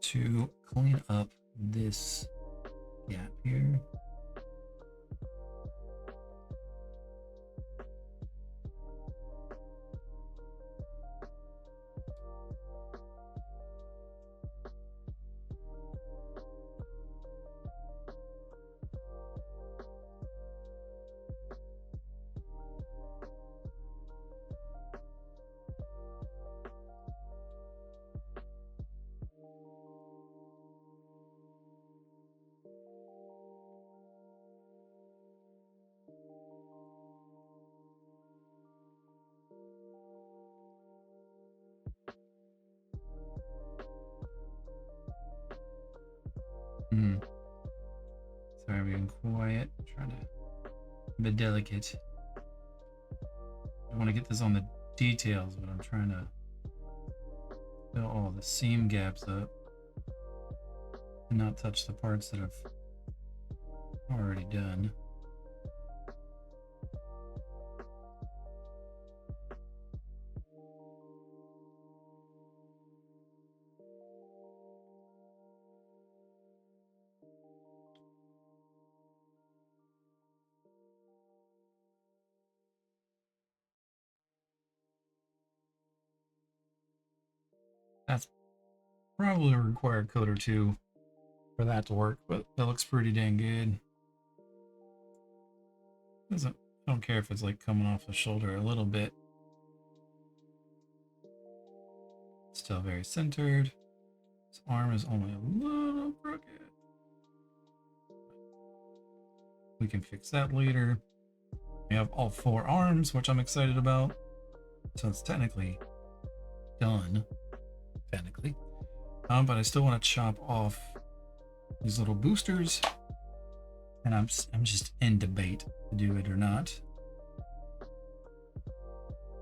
to clean up this gap here. Sorry, I'm being quiet. I'm trying to be delicate. I want to get this on the details, but I'm trying to fill all the seam gaps up and not touch the parts that I've already done. That's probably a required coat or two for that to work, but that looks pretty dang good. I don't care if it's like coming off the shoulder a little bit. Still very centered. His arm is only a little crooked. We can fix that later. We have all 4 arms, which I'm excited about. So it's technically done. Technically. But I still want to chop off these little boosters. And I'm just in debate to do it or not.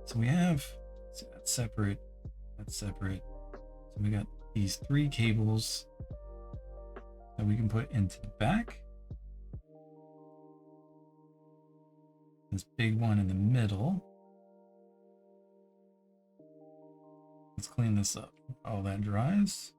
So we have, see, that's separate. That's separate. So we got these 3 cables that we can put into the back. This big one in the middle. Let's clean this up. All that dries.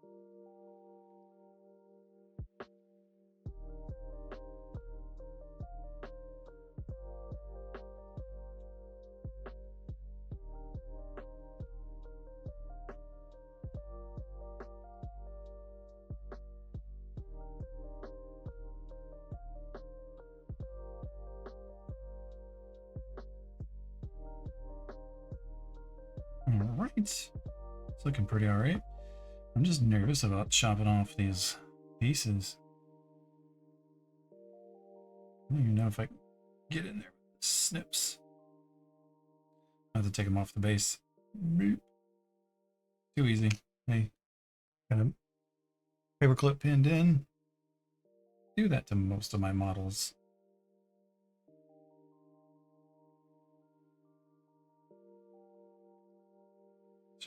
All right, it's looking pretty all right. I'm just nervous about chopping off these pieces. I don't even know if I can get in there with the snips. I have to take them off the base. Boop. Too easy. Hey, got a paper clip pinned in. Do that to most of my models.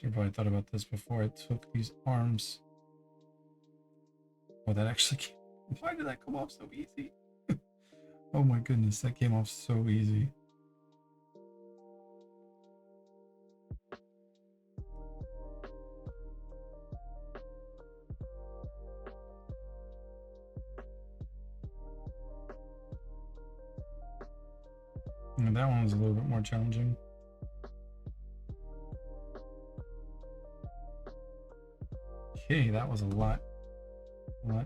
Should have probably thought about this before I took these arms. Oh, that actually came. Why did that come off so easy? Oh my goodness, that came off so easy. And that one was a little bit more challenging. Okay, that was a lot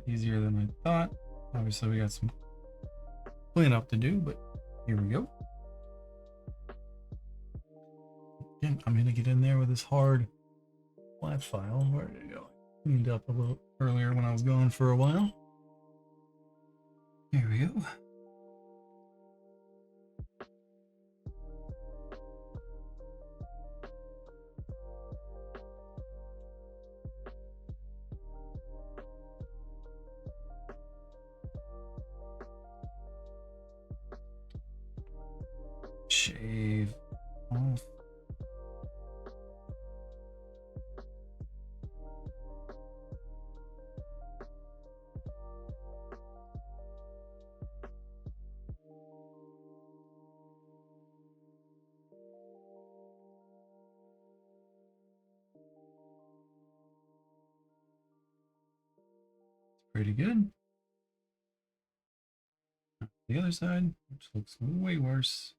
easier than I thought. Obviously, we got some cleanup to do, but here we go. Again, I'm gonna get in there with this hard flat file. Where did it go? Cleaned up a little earlier when I was gone for a while. Here we go. Shave off. Pretty good. The other side, which looks way worse.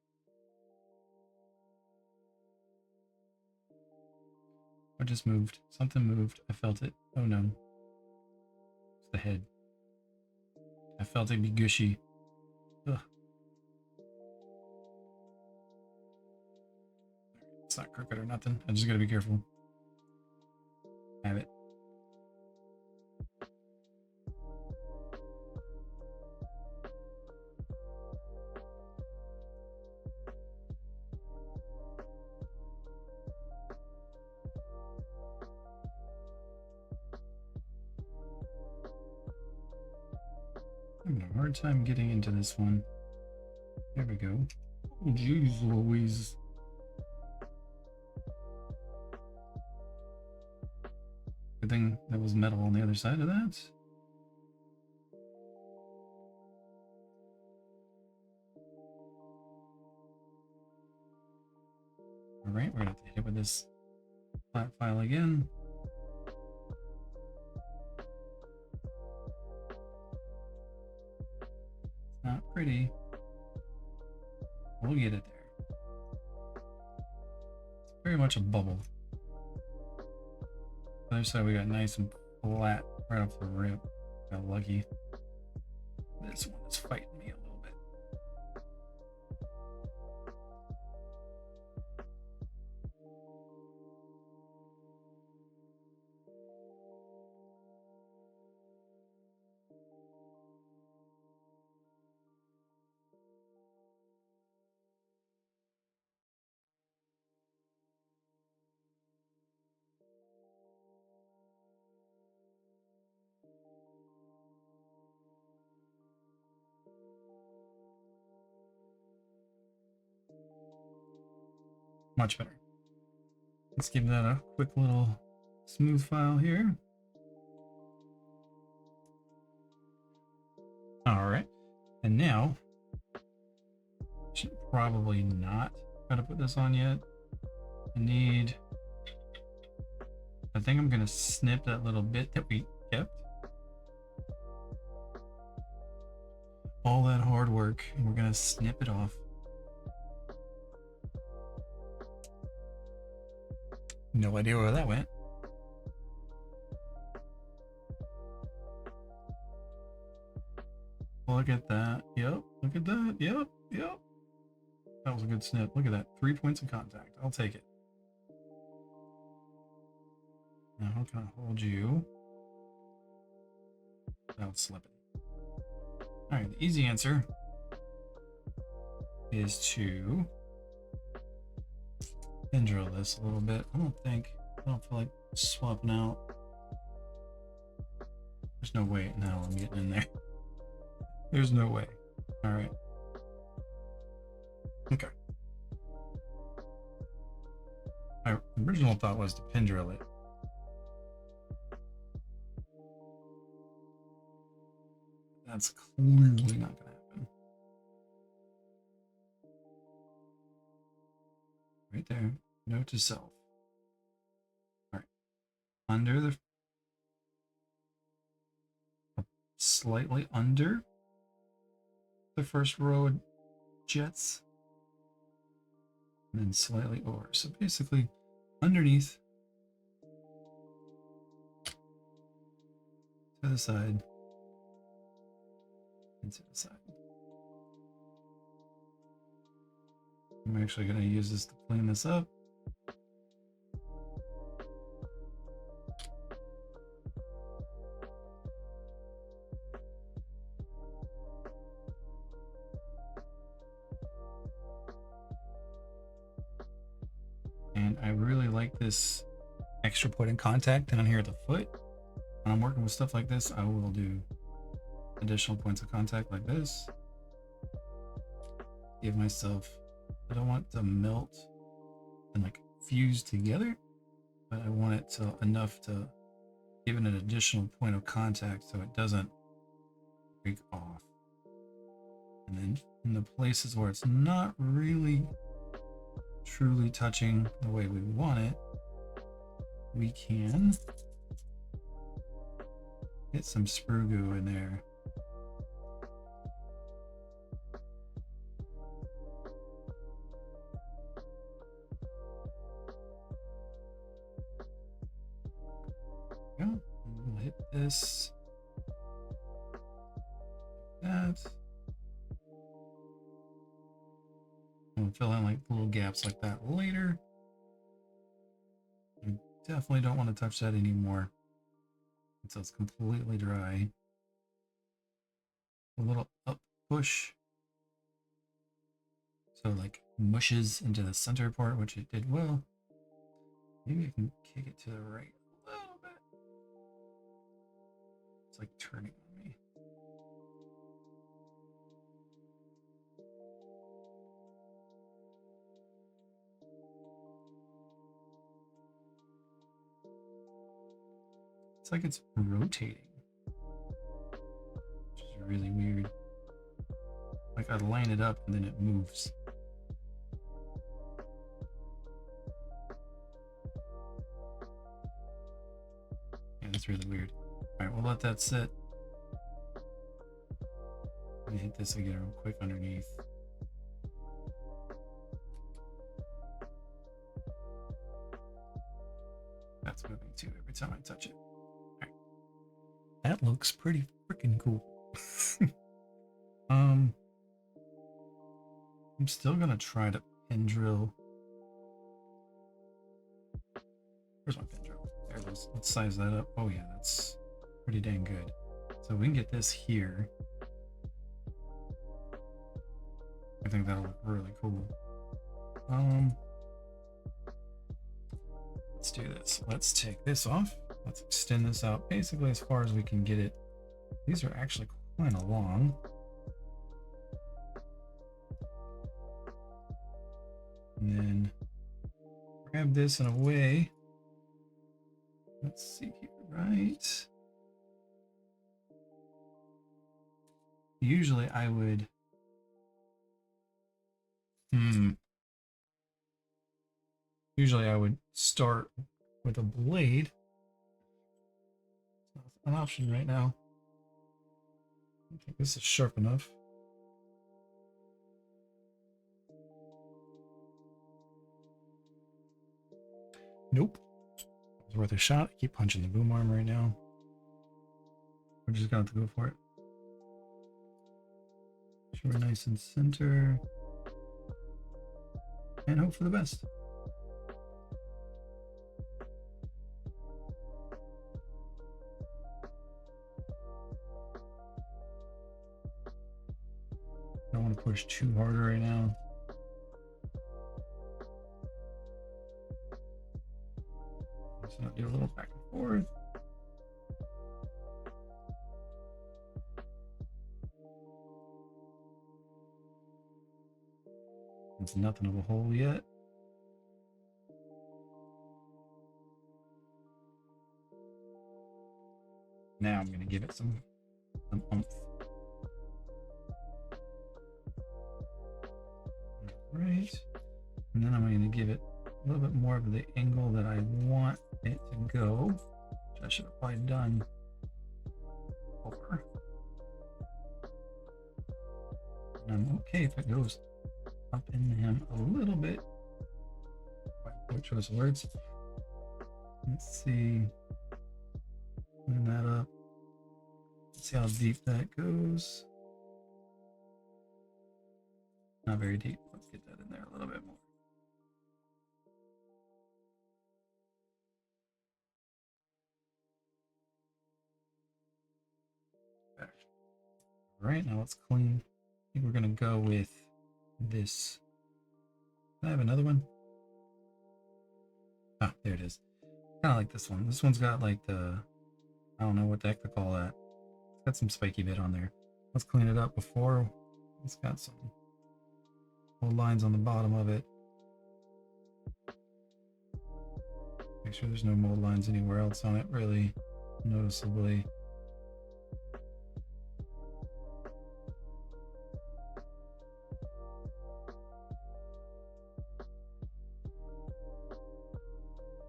What just moved? Something moved. I felt it. Oh no. It's the head. I felt it be gushy. Ugh. It's not crooked or nothing. I just gotta be careful. Have it. I'm having a hard time getting into this one. There we go. Oh, jeez Louise. Good thing that was metal on the other side of that. Alright, we're gonna have to hit with this flat file again. Not pretty. We'll get it there. It's very much a bubble. The other side we got nice and flat right off the rip. Got lucky. This one is fighting me a little bit. Much better. Let's give that a quick little smooth file here. All right, and now should probably not gotta put this on yet. I think I'm gonna snip that little bit that we kept. All that hard work, and we're gonna snip it off. No idea where that went. Look at that. Yep. Look at that. Yep. Yep. That was a good snip. Look at that. 3 points of contact. I'll take it. Now, how can I hold you without slipping? All right. The easy answer is to pin drill this a little bit. I don't feel like swapping out. There's no way. No, I'm getting in there. There's no way. All right. Okay. The original thought was to pin drill it. That's clearly not going to happen. Right there. Note to self. All right. Under the... Slightly under the first row of jets. And then slightly over. So basically, underneath, to the side, and to the side. I'm actually going to use this to clean this up. And I really like this extra point in contact down here at the foot. When I'm working with stuff like this, I will do additional points of contact like this. Give myself, I don't want it to melt and like fuse together, but I want it to enough to give it an additional point of contact so it doesn't break off. And then in the places where it's not really truly touching the way we want it, we can get some sprue goo in there. Yeah, we'll hit this like that. We'll fill in like little gaps like that later. I definitely don't want to touch that anymore until it's completely dry. A little up push. So like mushes into the center part, which it did well. Maybe I can kick it to the right a little bit. It's like turning on me. It's like it's rotating, which is really weird. Like I line it up and then it moves. Yeah, that's really weird. All right, we'll let that sit. Let me hit this again real quick underneath. That's moving too every time I touch it. All right. That looks pretty freaking cool. I'm still gonna try to pin drill. Where's my pin drill? There it is. Let's size that up. Oh yeah, that's pretty dang good. So we can get this here. I think that'll look really cool. Let's do this. Let's take this off. Let's extend this out basically as far as we can get it. These are actually quite long. And then grab this in a way. Let's see here, right? Usually I would usually I would start with a blade. It's not an option right now. I think this is sharp enough. Nope. It was worth a shot. I keep punching the boom arm right now. We're just gonna have to go for it. Sure, we're nice and center. And hope for the best. Don't want to push too hard right now. So I'll do a little back and forth. It's nothing of a hole yet. Now I'm going to give it some oomph. Right. And then I'm going to give it a little bit more of the angle that I want it to go, which I should have probably done over. And I'm okay if it goes up in him a little bit. Poor choice of words. Let's see. Clean that up. Let's see how deep that goes. Not very deep. Let's get that in there a little bit more. All right, now let's clean. I think we're gonna go with this. Can I have another one? Ah, there it is. Kind of like this one. This one's got like the, I don't know what the heck to call that. It's got some spiky bit on there. Let's clean it up before. It's got some old lines on the bottom of it. Make sure there's no mold lines anywhere else on it, really noticeably.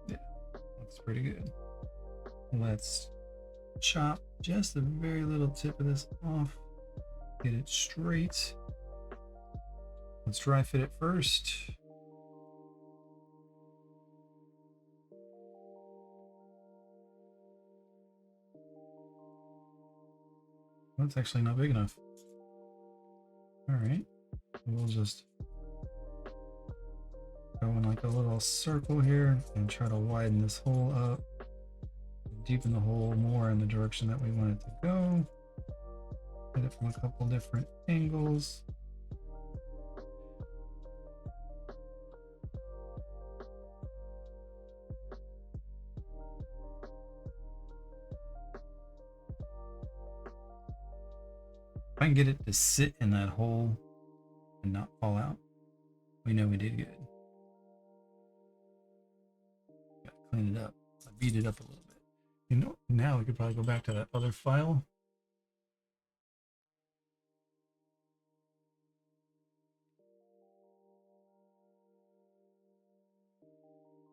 Yeah, looks pretty good. Let's chop just a very little tip of this off. Get it straight. Let's dry fit it first. That's actually not big enough. All right, we'll just go in like a little circle here and try to widen this hole up, deepen the hole more in the direction that we want it to go. Hit it from a couple different angles. If I can get it to sit in that hole and not fall out, we know we did good. Gotta clean it up. I beat it up a little bit. You know, now we could probably go back to that other file.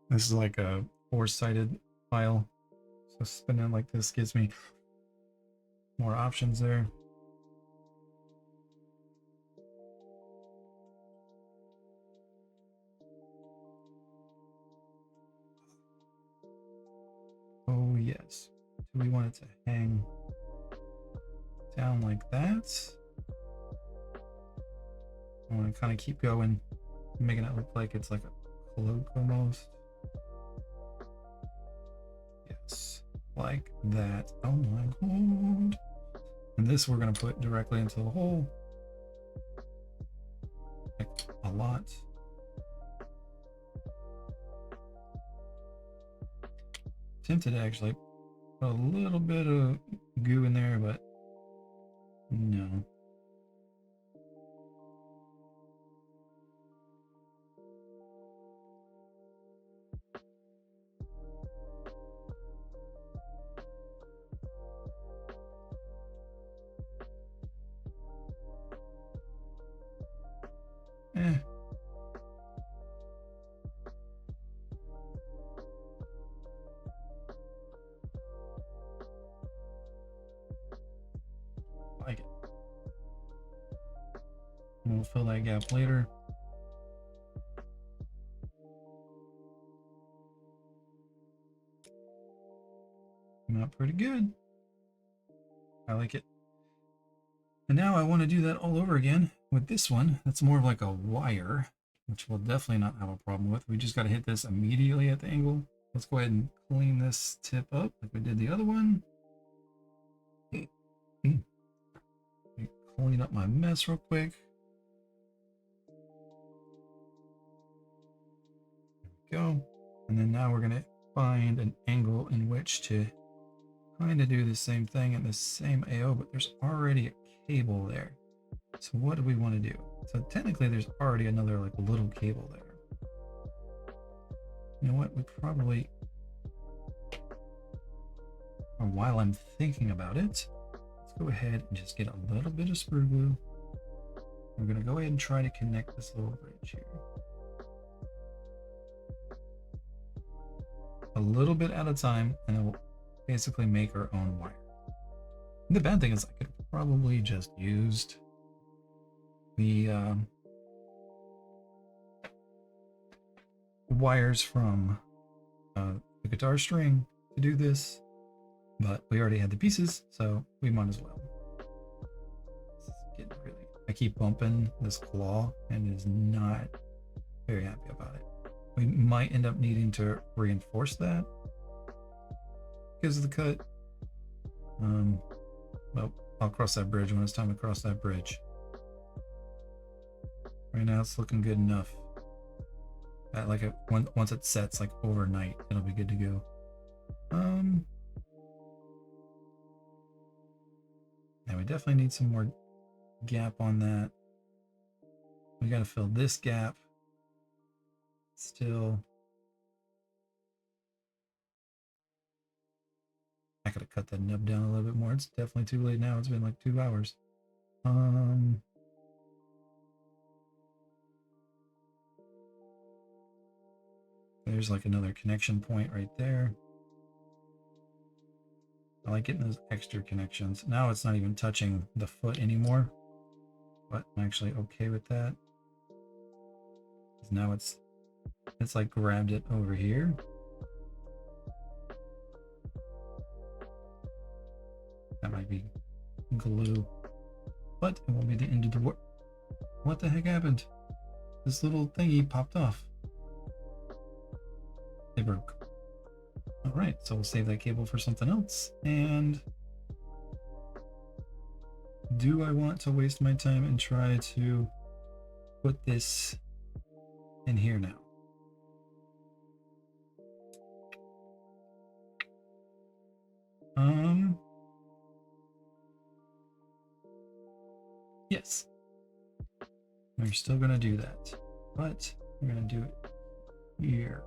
This is like a four-sided file. So spinning like this gives me more options there. Oh yes. Do we want it to hang down like that? I want to kind of keep going, making it look like it's like a cloak almost. Yes, like that. Oh my god. And this we're going to put directly into the hole. Like a lot. Tempted to actually put a little bit of goo in there, but no. Eh. Like it. We'll fill that gap later. Came out pretty good. I like it. And now I want to do that all over again with this one. That's more of like a wire, which we'll definitely not have a problem with. We just got to hit this immediately at the angle. Let's go ahead and clean this tip up like we did the other one. Clean up my mess real quick. There we go. And then now we're going to find an angle in which to kind of do the same thing in the same AO, but there's already a cable there. So what do we want to do? So technically there's already another like little cable there. You know what? We probably or while I'm thinking about it, let's go ahead and just get a little bit of sprue glue. We're going to go ahead and try to connect this little bridge here. A little bit at a time, and then we'll basically make our own wire. And the bad thing is I could probably just used the wires from the guitar string to do this, but we already had the pieces, so we might as well. This is getting really, I keep bumping this claw and is not very happy about it. We might end up needing to reinforce that because of the cut. Well, I'll cross that bridge when it's time to cross that bridge. Right now it's looking good enough. Like once it sets like overnight, it'll be good to go. Now we definitely need some more gap on that. We got to fill this gap still. I could have cut that nub down a little bit more. It's definitely too late now. It's been like 2 hours. There's like another connection point right there. I like getting those extra connections. Now it's not even touching the foot anymore, but I'm actually okay with that. Now it's like grabbed it over here. That might be glue, but it won't be the end of the world. What the heck happened? This little thingy popped off. They broke. All right, so we'll save that cable for something else. And do I want to waste my time and try to put this in here now? Yes. We're still gonna do that, but we're gonna do it here.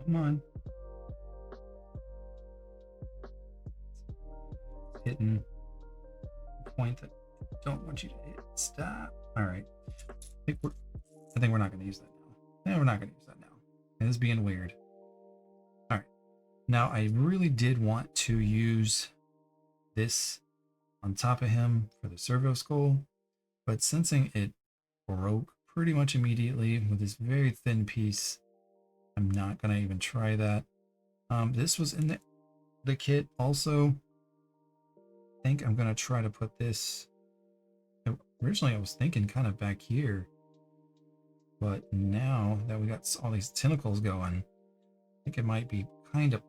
Come on. It's hitting the point that I don't want you to hit. Stop. All right. I think we're not going to use that now. Yeah, we're not going to use that now. It is being weird. All right. Now, I really did want to use this on top of him for the servo skull, but sensing it broke pretty much immediately with this very thin piece, I'm not going to even try that. This was in the kit also. I think I'm going to try to put this. Originally, I was thinking kind of back here. But now that we got all these tentacles going, I think it might be kind of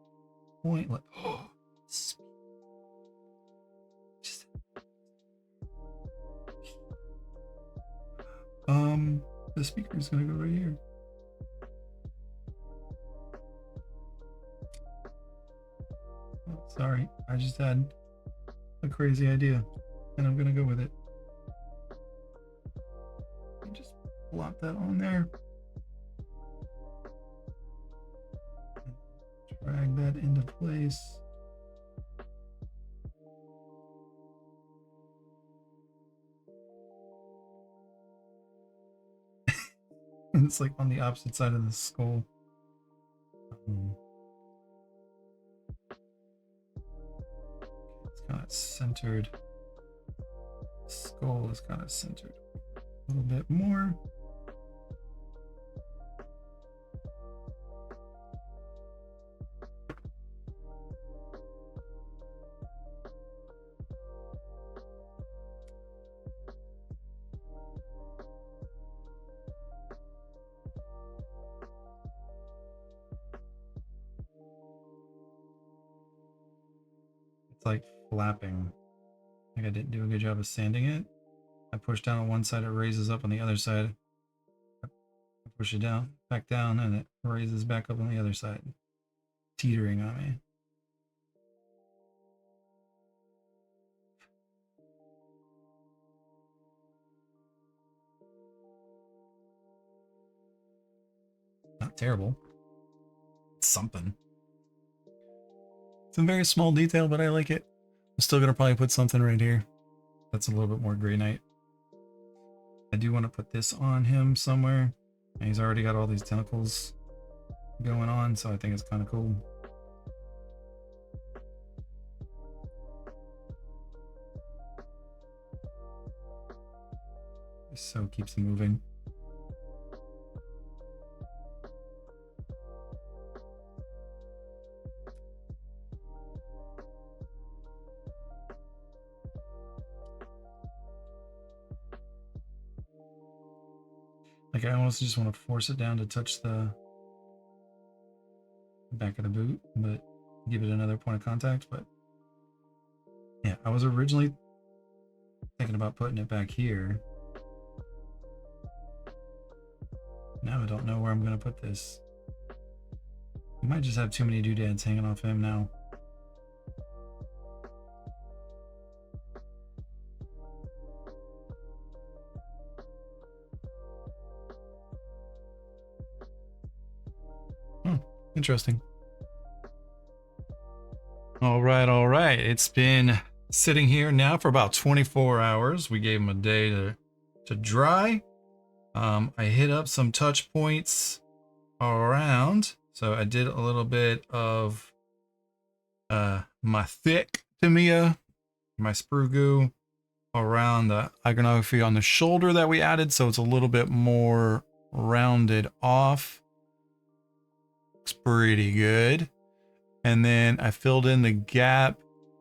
pointless. The speaker is going to go right here. Oh, sorry, I just had a crazy idea, and I'm going to go with it. Just plop that on there. Drag that into place. And it's like on the opposite side of the skull. It's kind of centered. Skull is kind of centered a little bit more. It's like flapping. Like I didn't do a good job of sanding it. I push down on one side, it raises up on the other side. I push it down, back down, and it raises back up on the other side. Teetering on me. not terrible. It's something. It's a very small detail, but I like it. I'm still gonna probably put something right here. That's a little bit more Grey Knight. I do want to put this on him somewhere. And he's already got all these tentacles going on, so I think it's kind of cool. So keeps moving. Like I almost just want to force it down to touch the back of the boot, but give it another point of contact. But yeah, I was originally thinking about putting it back here. Now I don't know where I'm going to put this. We might just have too many doodads hanging off him now. Interesting. All right. It's been sitting here now for about 24 hours. We gave him a day to dry. I hit up some touch points around. So I did a little bit of my thick Tamiya, my sprue goo around the iconography on the shoulder that we added. So it's a little bit more rounded off. Looks pretty good. And then I filled in the gap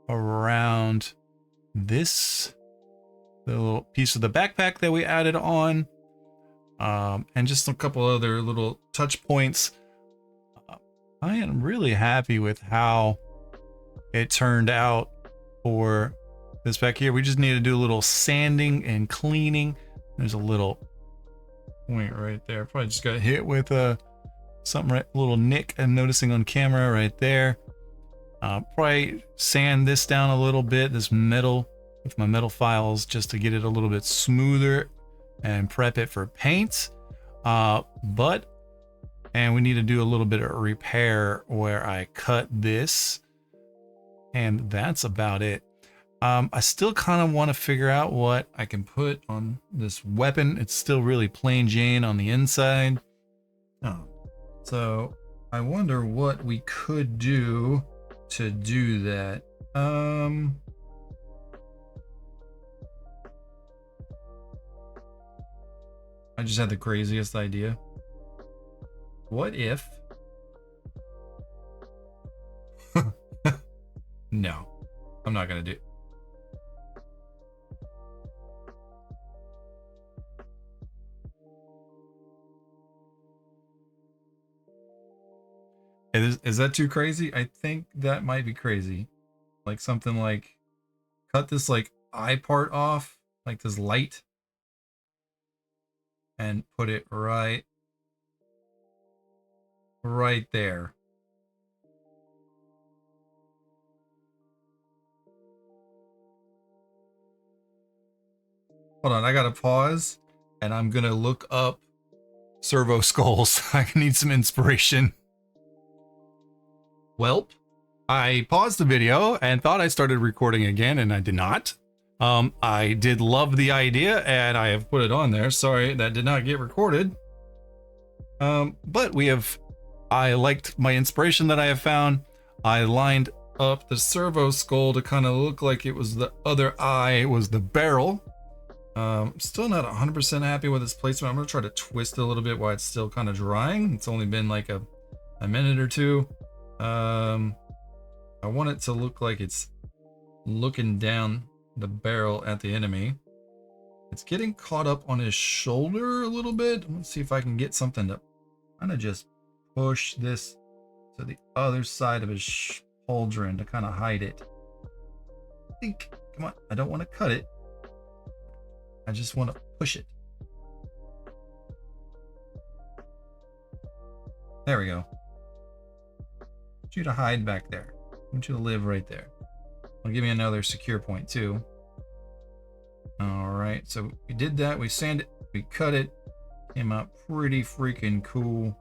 around this, the little piece of the backpack that we added on. And just a couple other little touch points. I am really happy with how it turned out for this back here. We just need to do a little sanding and cleaning. There's a little point right there. Probably just got hit with a something, right, a little nick I'm noticing on camera right there. Probably sand this down a little bit, this metal, with my metal files, just to get it a little bit smoother and prep it for paint. And we need to do a little bit of repair where I cut this, and that's about it. I still kind of want to figure out what I can put on this weapon. It's still really plain Jane on the inside. So I wonder what we could do to do that. I just had the craziest idea. What if... No, I'm not gonna do... Is that too crazy? I think that might be crazy. Like something like cut this like eye part off, like this light, and put it right there. Hold on, I gotta pause, and I'm gonna look up servo skulls. I need some inspiration. Welp, I paused the video and thought I started recording again, and I did not. I did love the idea, and I have put it on there. Sorry, that did not get recorded. But I liked my inspiration that I have found. I lined up the servo skull to kind of look like it was the other eye was the barrel. Still not 100% happy with its placement. I'm going to try to twist it a little bit while it's still kind of drying. It's only been like a minute or two. I want it to look like it's looking down the barrel at the enemy. It's getting caught up on his shoulder a little bit. Let's see if I can get something to kind of just push this to the other side of his pauldron to kind of hide it. Come on, I don't want to cut it. I just want to push it. There we go. I want you to hide back there. I want you to live right there. I'll give me another secure point too. All right, so we did that. We sanded it, we cut it. Came out pretty freaking cool.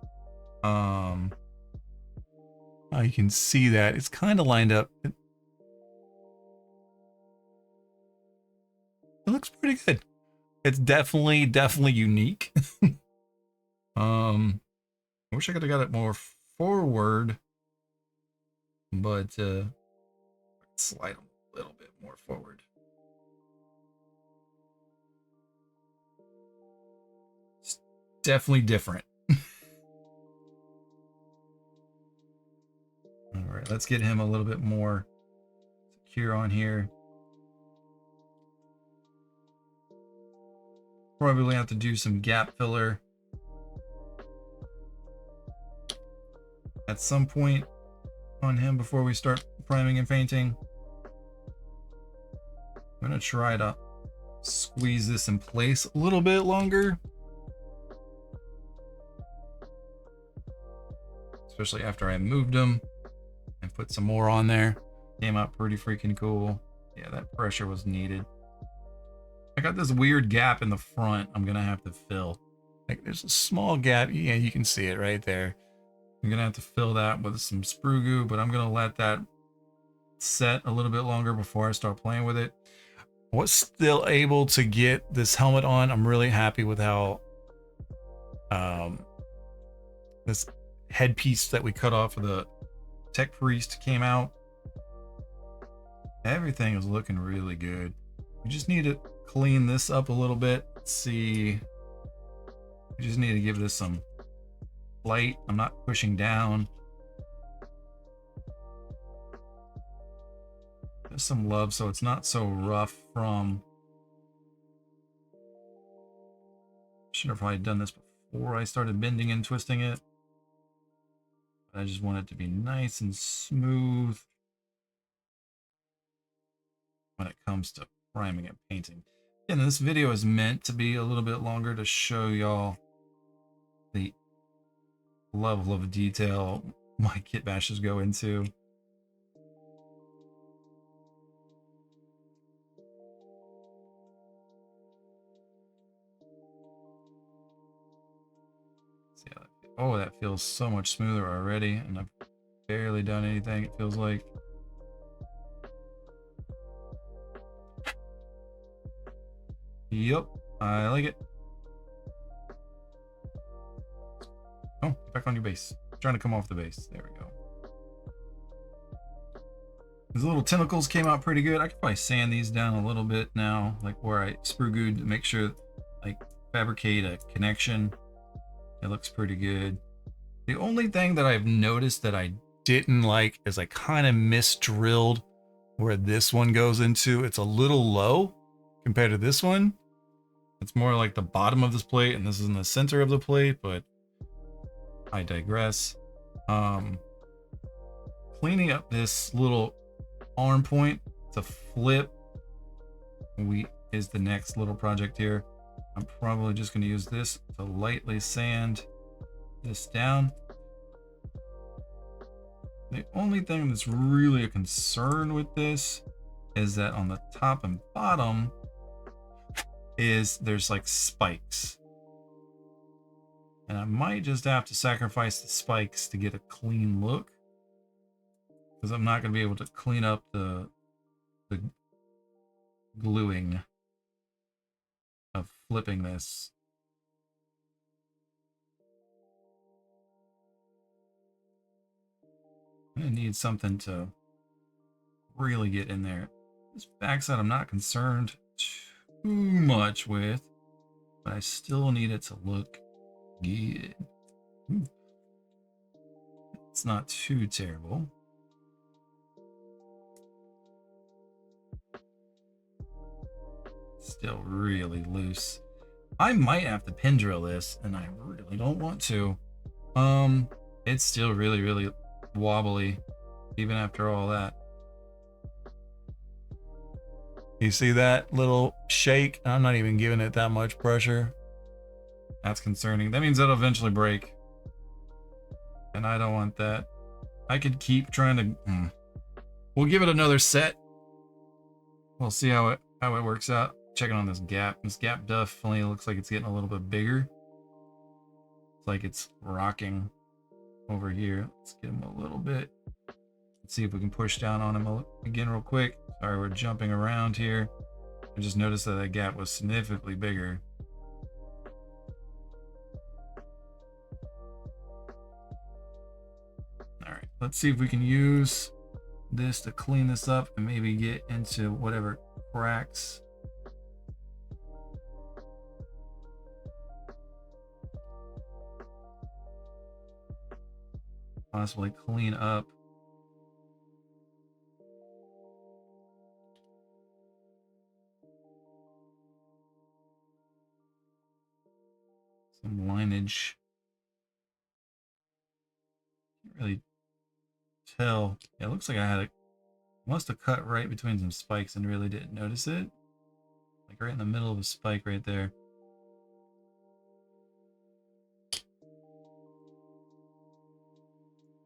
You can see that it's kind of lined up. It looks pretty good. It's definitely unique. I wish I could have got it more forward, but slide them a little bit more forward. It's definitely different. All right, let's get him a little bit more secure on here. Probably have to do some gap filler at some point on him before we start priming and painting. I'm gonna try to squeeze this in place a little bit longer, especially after I moved him and put some more on there. Came out pretty freaking cool. Yeah, that pressure was needed. I got this weird gap in the front I'm gonna have to fill. Like there's a small gap. Yeah, you can see it right there. I'm gonna have to fill that with some sprue goo, but I'm gonna let that set a little bit longer before I start playing with it. I was still able to get this helmet on. I'm really happy with how this headpiece that we cut off of the Tech-Priest came out. Everything is looking really good. We just need to clean this up a little bit. Let's see. We just need to give this some light. I'm not pushing down. There's some love so it's not so rough from... Should have probably done this before I started bending and twisting it. I just want it to be nice and smooth when it comes to priming and painting. And this video is meant to be a little bit longer to show y'all the level of detail my kit bashes go into. See how that feels. Oh, that feels so much smoother already, and I've barely done anything, it feels like. Yep, I like it. Oh, get back on your base. I'm trying to come off the base. There we go. These little tentacles came out pretty good. I could probably sand these down a little bit now, like where I sprue gooed to make sure, like, fabricate a connection. It looks pretty good. The only thing that I've noticed that I didn't like is I kind of misdrilled where this one goes into. It's a little low compared to this one. It's more like the bottom of this plate, and this is in the center of the plate, but I digress. Cleaning up this little arm point to flip is the next little project here. I'm probably just going to use this to lightly sand this down. The only thing that's really a concern with this is that on the top and bottom there's like spikes. And I might just have to sacrifice the spikes to get a clean look, because I'm not going to be able to clean up the gluing of flipping this. I'm going to need something to really get in there. This backside I'm not concerned too much with, but I still need it to look good. Ooh. It's not too terrible. Still really loose. I might have to pin drill this, and I really don't want to. It's still really wobbly even after all that. You see that little shake? I'm not even giving it that much pressure. That's concerning. That means that'll eventually break, and I don't want that. I could keep trying to we'll give it another set. We'll see how it works out. Checking on this gap. This gap definitely looks like it's getting a little bit bigger. It's like it's rocking. over here. Let's get him a little bit. Let's see if we can push down on him again real quick. Sorry, we're jumping around here. I just noticed that that gap was significantly bigger. All right, let's see if we can use this to clean this up and maybe get into whatever cracks. Possibly clean up some lineage. Can't really tell. Yeah, it looks like I had a must have cut right between some spikes and really didn't notice it. Like right in the middle of a spike right there.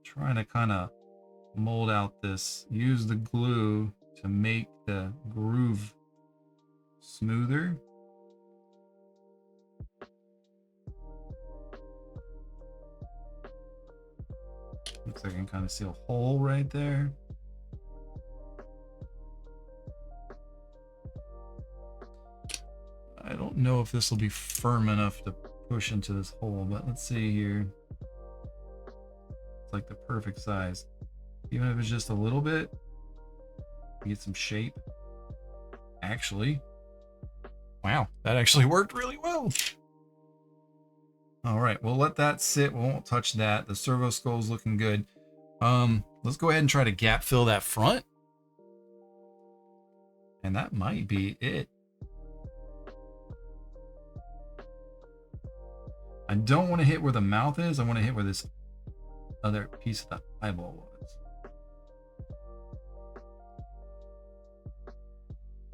Trying to kind of mold out this, use the glue to make the groove smoother. Looks like I can kind of see a hole right there. I don't know if this will be firm enough to push into this hole, but let's see here. It's like the perfect size. Even if it's just a little bit, get some shape. Actually, wow, that actually worked really well. All right, we'll let that sit. We won't touch that. The servo skull's looking good. Let's go ahead and try to gap fill that front. And that might be it. I don't want to hit where the mouth is. I want to hit where this other piece of the eyeball was.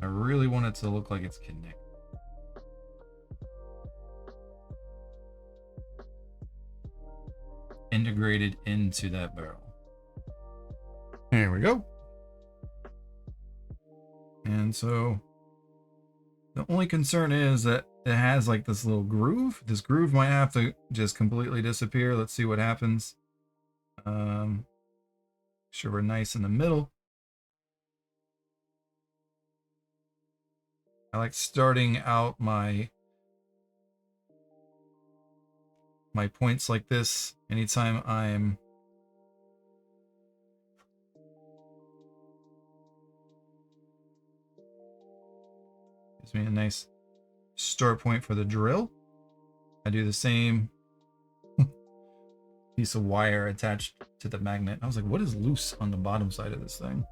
I really want it to look like it's connected. Integrated into that barrel. There we go. And so the only concern is that it has like this little groove. This groove might have to just completely disappear. Let's see what happens. Sure we're nice in the middle. I like starting out my points like this anytime I'm gives me a nice start point for the drill. I do the same piece of wire attached to the magnet. I was like, what is loose on the bottom side of this thing?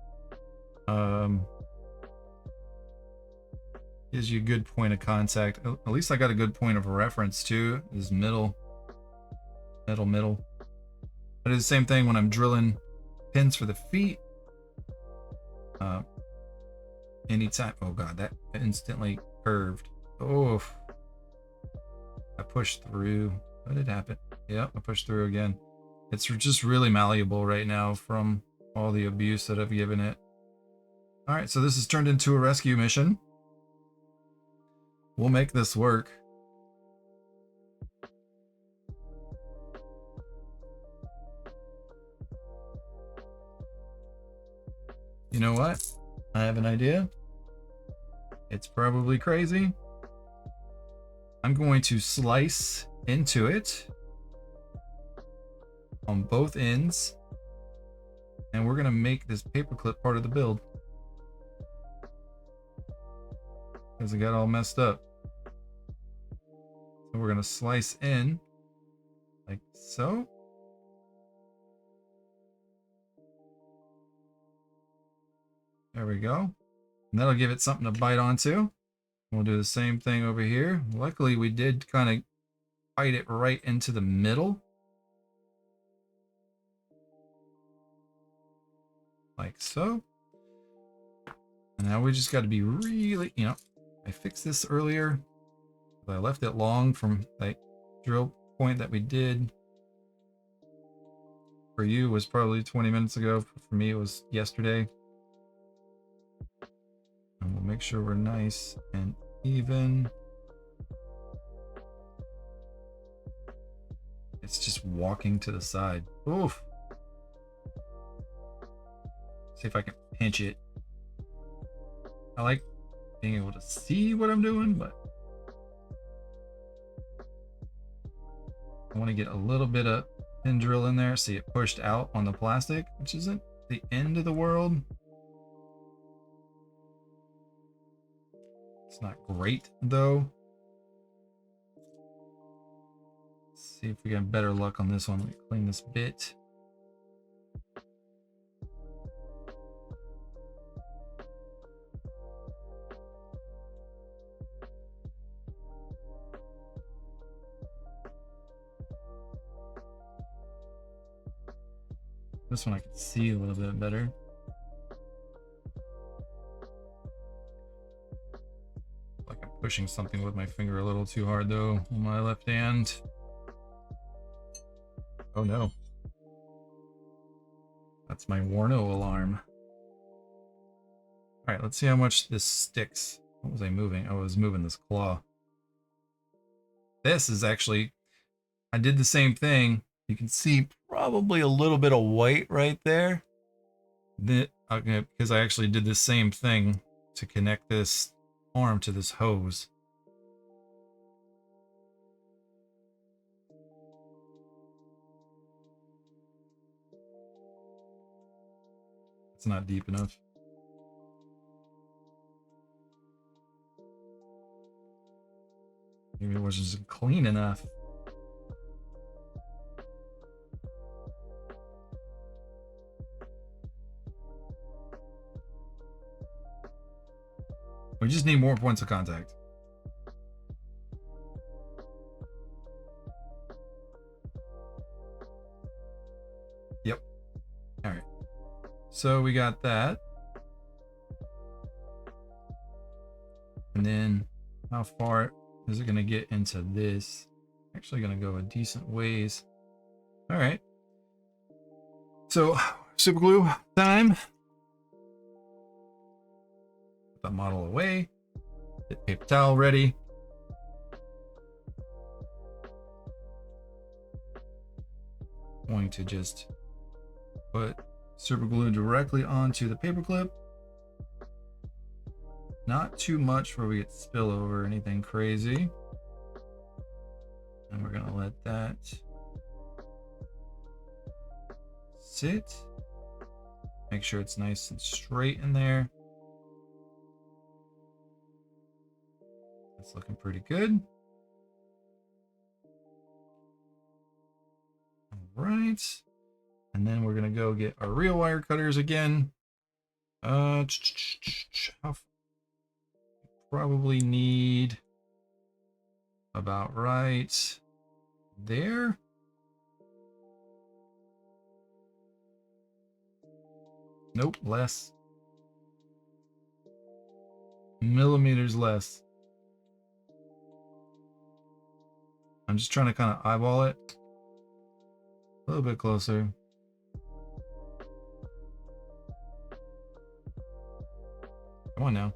Gives you a good point of contact. At least I got a good point of reference too. This middle. I do the same thing when I'm drilling pins for the feet. Anytime. Oh god, that instantly curved. Oh, I pushed through. What did happen? Yep, I pushed through again. It's just really malleable right now from all the abuse that I've given it. All right, so this has turned into a rescue mission. We'll make this work. You know what? I have an idea. It's probably crazy. I'm going to slice into it on both ends, and we're going to make this paperclip part of the build because it got all messed up. So we're going to slice in like so. There we go. And that'll give it something to bite onto. We'll do the same thing over here. Luckily, we did kind of bite it right into the middle. Like so. And now we just got to be really, you know, I fixed this earlier. I left it long from that drill point that we did. For you was probably 20 minutes ago. For me, it was yesterday. And we'll make sure we're nice and even. It's just walking to the side. Oof. See if I can pinch it. I like being able to see what I'm doing, but I want to get a little bit of pin drill in there. See it pushed out on the plastic, which isn't the end of the world. It's not great though. Let's see if we get better luck on this one. Let me clean this bit. This one I can see a little bit better. Like I'm pushing something with my finger a little too hard though on my left hand. Oh no. That's my Warno alarm. Alright, let's see how much this sticks. What was I moving? Oh, I was moving this claw. This is actually, I did the same thing. You can see probably a little bit of white right there. Okay, because I actually did the same thing to connect this arm to this hose. It's not deep enough. Maybe it wasn't clean enough. We just need more points of contact. Yep. All right. So we got that. And then how far is it going to get into this? Actually going to go a decent ways. All right. So super glue time. Put the model away. Get paper towel ready. Going to just put super glue directly onto the paper clip. Not too much where we get spillover or anything crazy. And we're gonna let that sit. Make sure it's nice and straight in there. That's looking pretty good. All right. And then we're gonna go get our real wire cutters again. Probably need about right there. Nope, less. Millimeters less. I'm just trying to kind of eyeball it. A little bit closer. Come on now.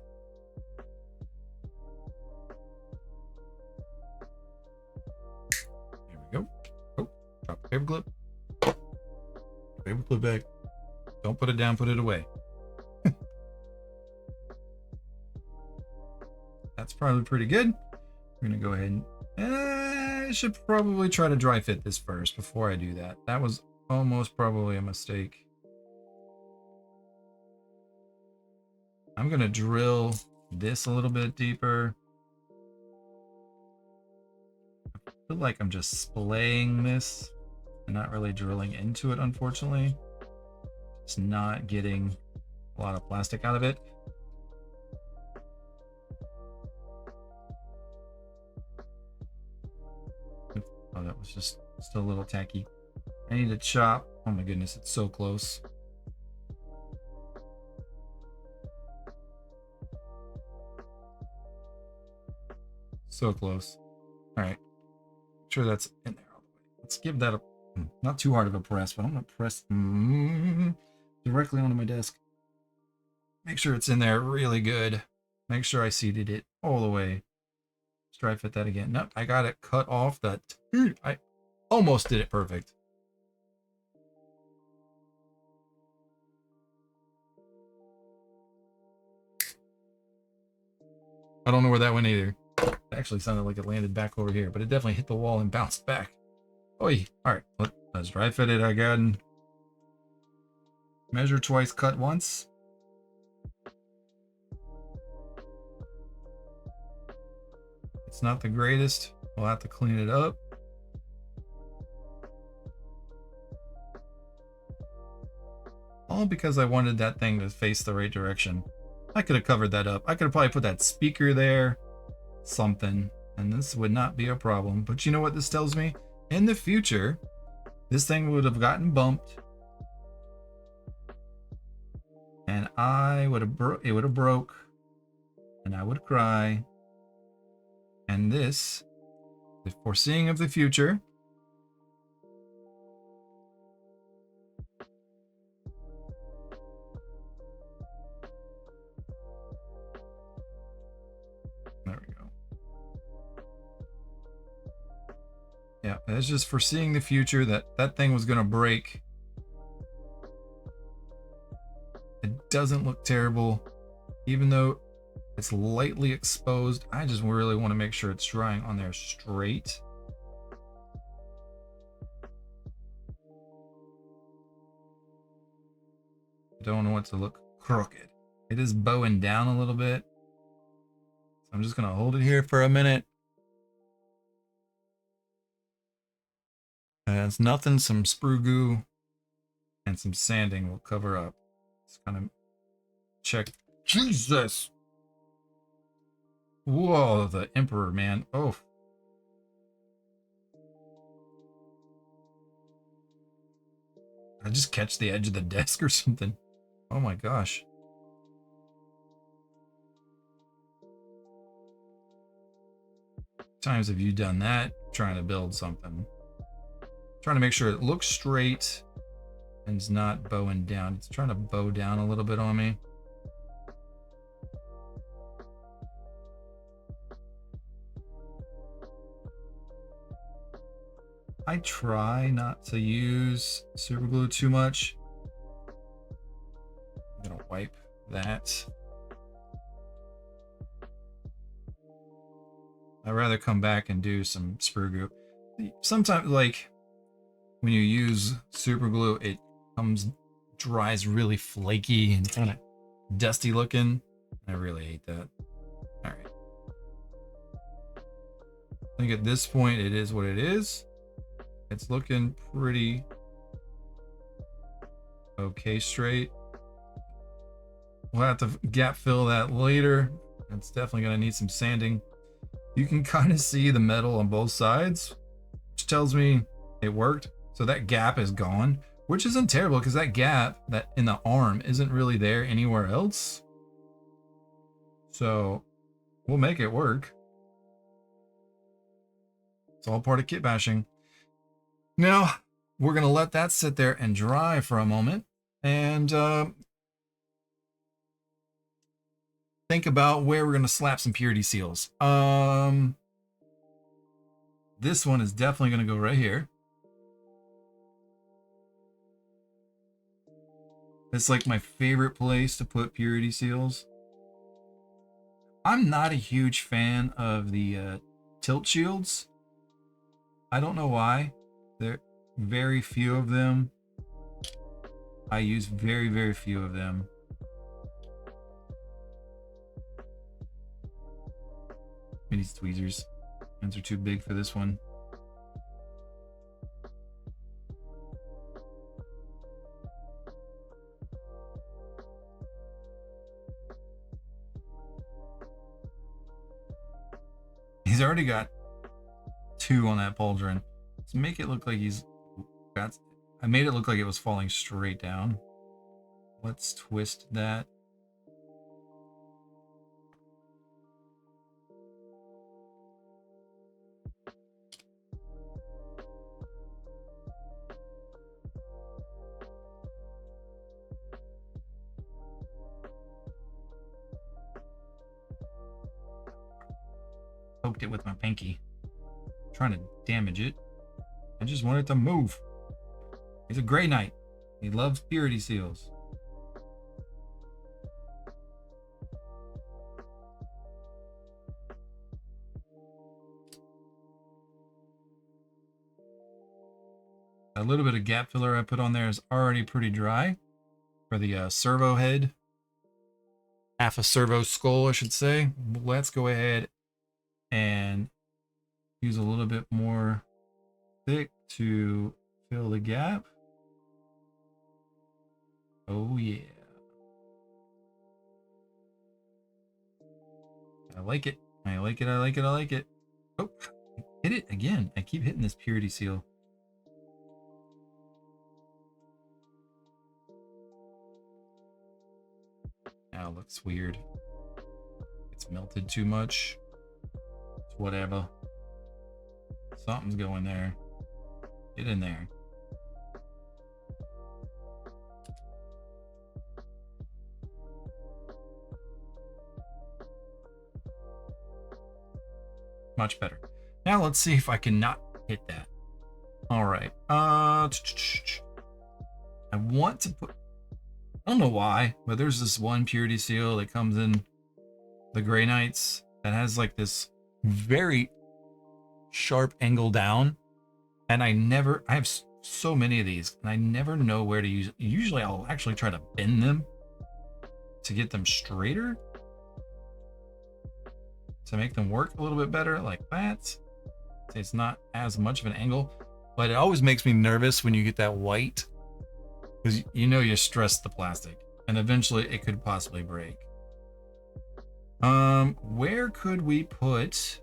Here we go. Oh, drop the paper clip. Paper clip back. Don't put it down, put it away. That's probably pretty good. We're gonna go ahead and I should probably try to dry fit this first before I do that. That was almost probably a mistake. I'm gonna drill this a little bit deeper. I feel like I'm just splaying this and not really drilling into it, unfortunately. It's not getting a lot of plastic out of it. Oh, that was just still a little tacky. I need to chop. Oh my goodness, it's so close. So close. All right, sure that's in there all the way. Let's give that a not too hard of a press, but I'm gonna press directly onto my desk. Make sure it's in there really good. Make sure I seated it all the way. Let's try to fit that again. Nope, I got it cut off. That almost did it perfect. I don't know where that went either. It actually sounded like it landed back over here, but it definitely hit the wall and bounced back. Oi! Alright, let's dry fit it again. Measure twice, cut once. It's not the greatest. We'll have to clean it up. All because I wanted that thing to face the right direction. I could have covered that up. I could have probably put that speaker there, something, and this would not be a problem. But you know what this tells me? In the future, this thing would have gotten bumped, and it would have broke, and I would cry. And this, the foreseeing of the future, there we go. Yeah, it's just foreseeing the future that thing was going to break. It doesn't look terrible, even though it's lightly exposed. I just really want to make sure it's drying on there straight. I don't want it to look crooked. It is bowing down a little bit. So I'm just going to hold it here for a minute. And it's nothing, some sprue goo and some sanding will cover up. Just kind of check. Jesus! Whoa, the Emperor, man. Oh. Did I just catch the edge of the desk or something? Oh my gosh. Times have you done that trying to build something? Trying to make sure it looks straight and it's not bowing down. It's trying to bow down a little bit on me. I try not to use super glue too much. I'm gonna wipe that. I'd rather come back and do some sprue glue. Sometimes, like, when you use super glue, it dries really flaky and kind of dusty looking. I really hate that. All right. I think at this point, it is what it is. It's looking pretty okay straight. We'll have to gap fill that later. It's definitely gonna need some sanding. You can kind of see the metal on both sides, which tells me it worked. So that gap is gone, which isn't terrible because that gap that in the arm isn't really there anywhere else. So we'll make it work. It's all part of kit bashing. Now we're gonna let that sit there and dry for a moment and think about where we're gonna slap some purity seals. This one is definitely gonna go right here. It's like my favorite place to put purity seals. I'm not a huge fan of the tilt shields. I don't know why. There are very few of them. I use very, very few of them. I need tweezers. Hands are too big for this one. He's already got 2 on that pauldron. Let's make it look like he's got... I made it look like it was falling straight down. Let's twist that. Poked it with my pinky. Trying to damage it. I just want it to move. He's a Grey Knight. He loves purity seals. A little bit of gap filler I put on there is already pretty dry for the servo head. Half a servo skull, I should say. Let's go ahead and use a little bit more thick to fill the gap. Oh yeah. I like it. I like it. I like it. I like it. Oh, hit it again. I keep hitting this purity seal. Now it looks weird. It's melted too much. It's whatever. Something's going there. Get in there. Much better. Now let's see if I can not hit that. All right. I want to put, I don't know why, but there's this one purity seal that comes in the Grey Knights that has like this very sharp angle down. And I have so many of these and I never know where to use it. Usually I'll actually try to bend them to get them straighter, to make them work a little bit better, like that. It's not as much of an angle, but it always makes me nervous when you get that white, because you know you stress the plastic and eventually it could possibly break. Where could we put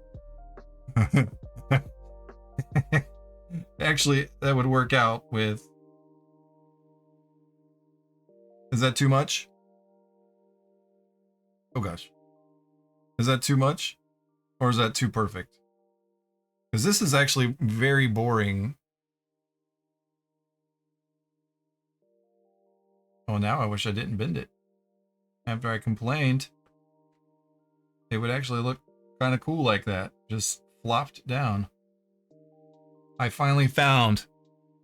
actually that would work out with, is that too much? Oh gosh, is that too much or is that too perfect? Because this is actually very boring. Oh, now I wish I didn't bend it. After I complained, it would actually look kind of cool like that. Just flopped down. I finally found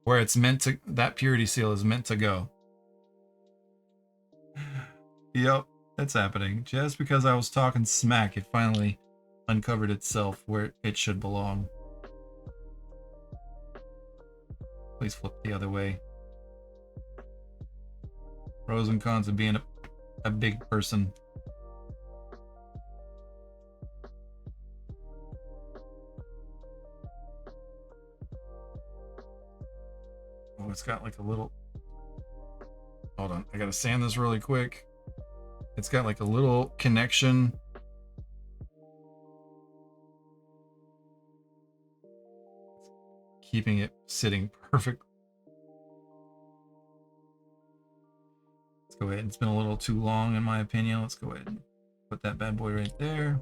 where it's meant to, that purity seal is meant to go. Yep, it's happening. Just because I was talking smack, it finally uncovered itself where it should belong. Please flip the other way. Pros and cons of being a big person. Oh, it's got like a little, hold on, I gotta sand this really quick. It's got like a little connection. Keeping it sitting perfect. Let's go ahead. It's been a little too long in my opinion. Let's go ahead and put that bad boy right there.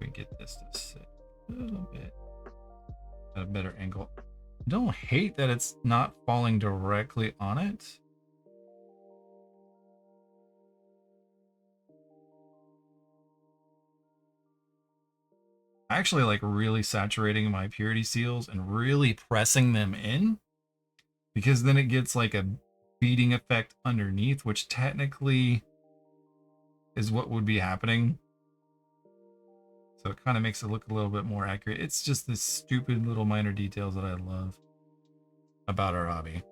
We get this to sit a little bit at a better angle. I don't hate that it's not falling directly on it. I actually like really saturating my purity seals and really pressing them in, because then it gets like a beading effect underneath, which technically is what would be happening. So it kind of makes it look a little bit more accurate. It's just the stupid little minor details that I love about our hobby.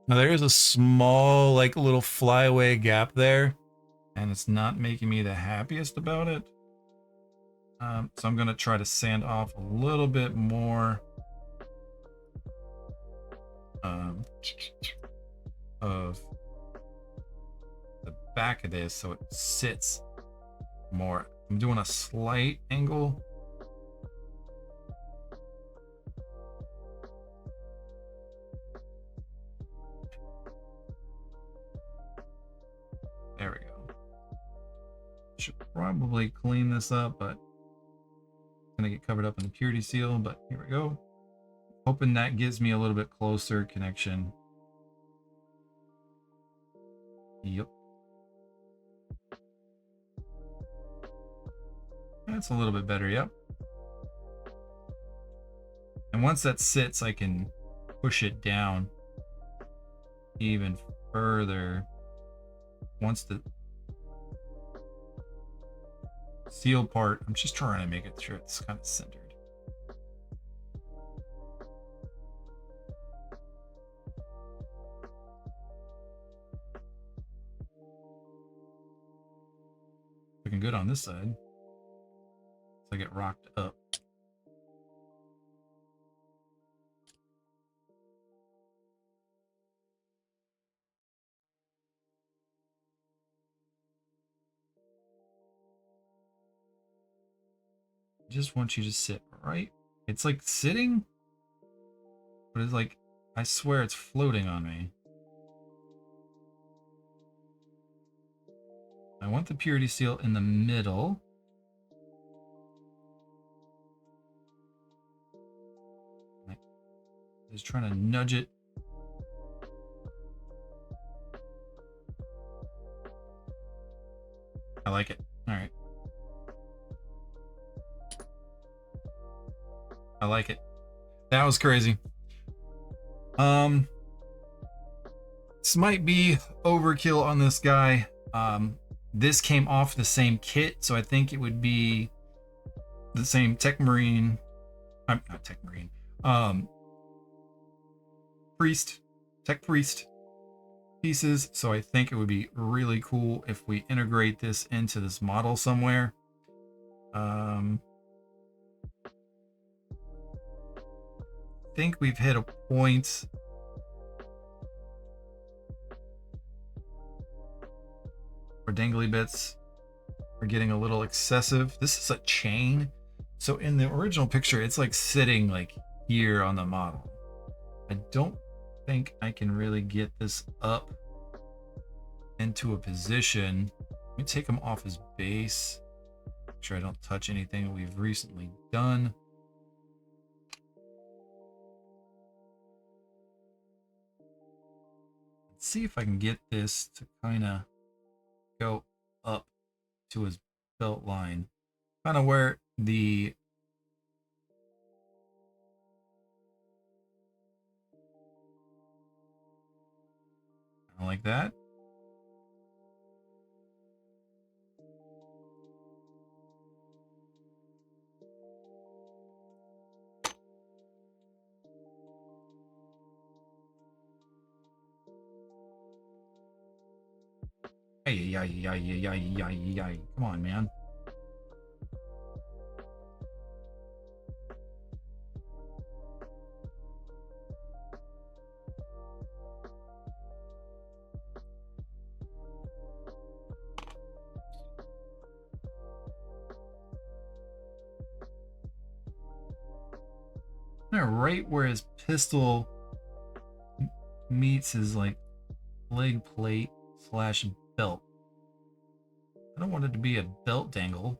Now there is a small, like little flyaway gap there, and it's not making me the happiest about it. So I'm going to try to sand off a little bit more of the back of this so it sits more. I'm doing a slight angle. There we go. Should probably clean this up, but it's gonna get covered up in the purity seal, but here we go. Hoping that gives me a little bit closer connection. Yep. That's a little bit better, yep. And once that sits, I can push it down even further. Once the seal part, I'm just trying to make it sure it's kind of centered. Looking good on this side. So I get rocked up. Just want you to sit right. It's like sitting, but it's like, I swear it's floating on me. I want the purity seal in the middle. Just trying to nudge it. I like it. All right. I like it. That was crazy. This might be overkill on this guy. This came off the same kit, so I think it would be the same Techmarine. I'm not Techmarine. Tech-Priest pieces. So I think it would be really cool if we integrate this into this model somewhere. I think we've hit a point where dangly bits are getting a little excessive. This is a chain. So in the original picture, it's like sitting like here on the model. I don't think I can really get this up into a position. Let me take him off his base. Make sure I don't touch anything we've recently done. Let's see if I can get this to kind of go up to his belt line. Kind of where the like that. Come on, man. Right where his pistol meets his like leg plate slash belt. I don't want it to be a belt dangle.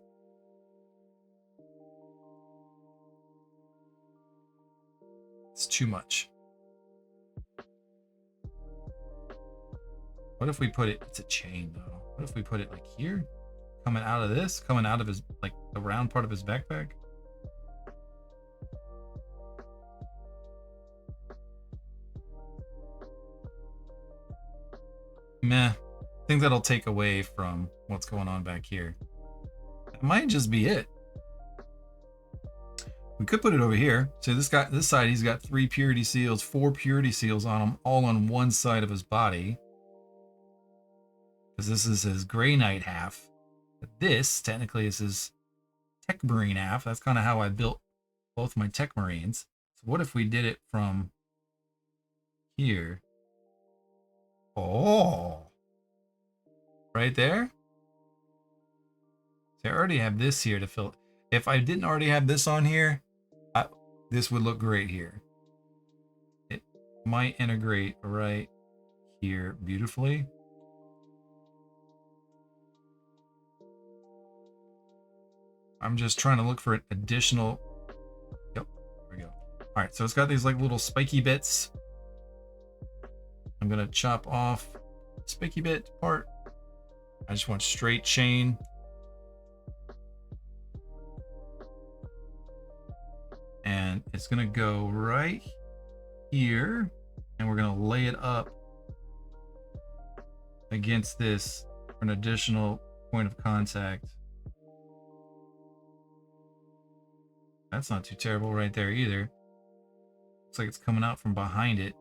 It's too much. What if we put it, it's a chain though. What if we put it like here? Coming out of this? Coming out of his, like the round part of his backpack? Meh. I think that'll take away from what's going on back here. It might just be it. We could put it over here. So this guy, this side, he's got 3 purity seals, 4 purity seals on him, all on one side of his body. Because this is his Grey Knight half. But this, technically, is his Techmarine half. That's kind of how I built both my Techmarines. So what if we did it from here? Oh, right there. So I already have this here to fill. If I didn't already have this on here, this would look great here. It might integrate right here beautifully. I'm just trying to look for an additional. Yep, there we go. All right, so it's got these like little spiky bits. I'm gonna chop off spiky bit part. I just want straight chain. And it's gonna go right here, and we're gonna lay it up against this for an additional point of contact. That's not too terrible right there either. Looks like it's coming out from behind it.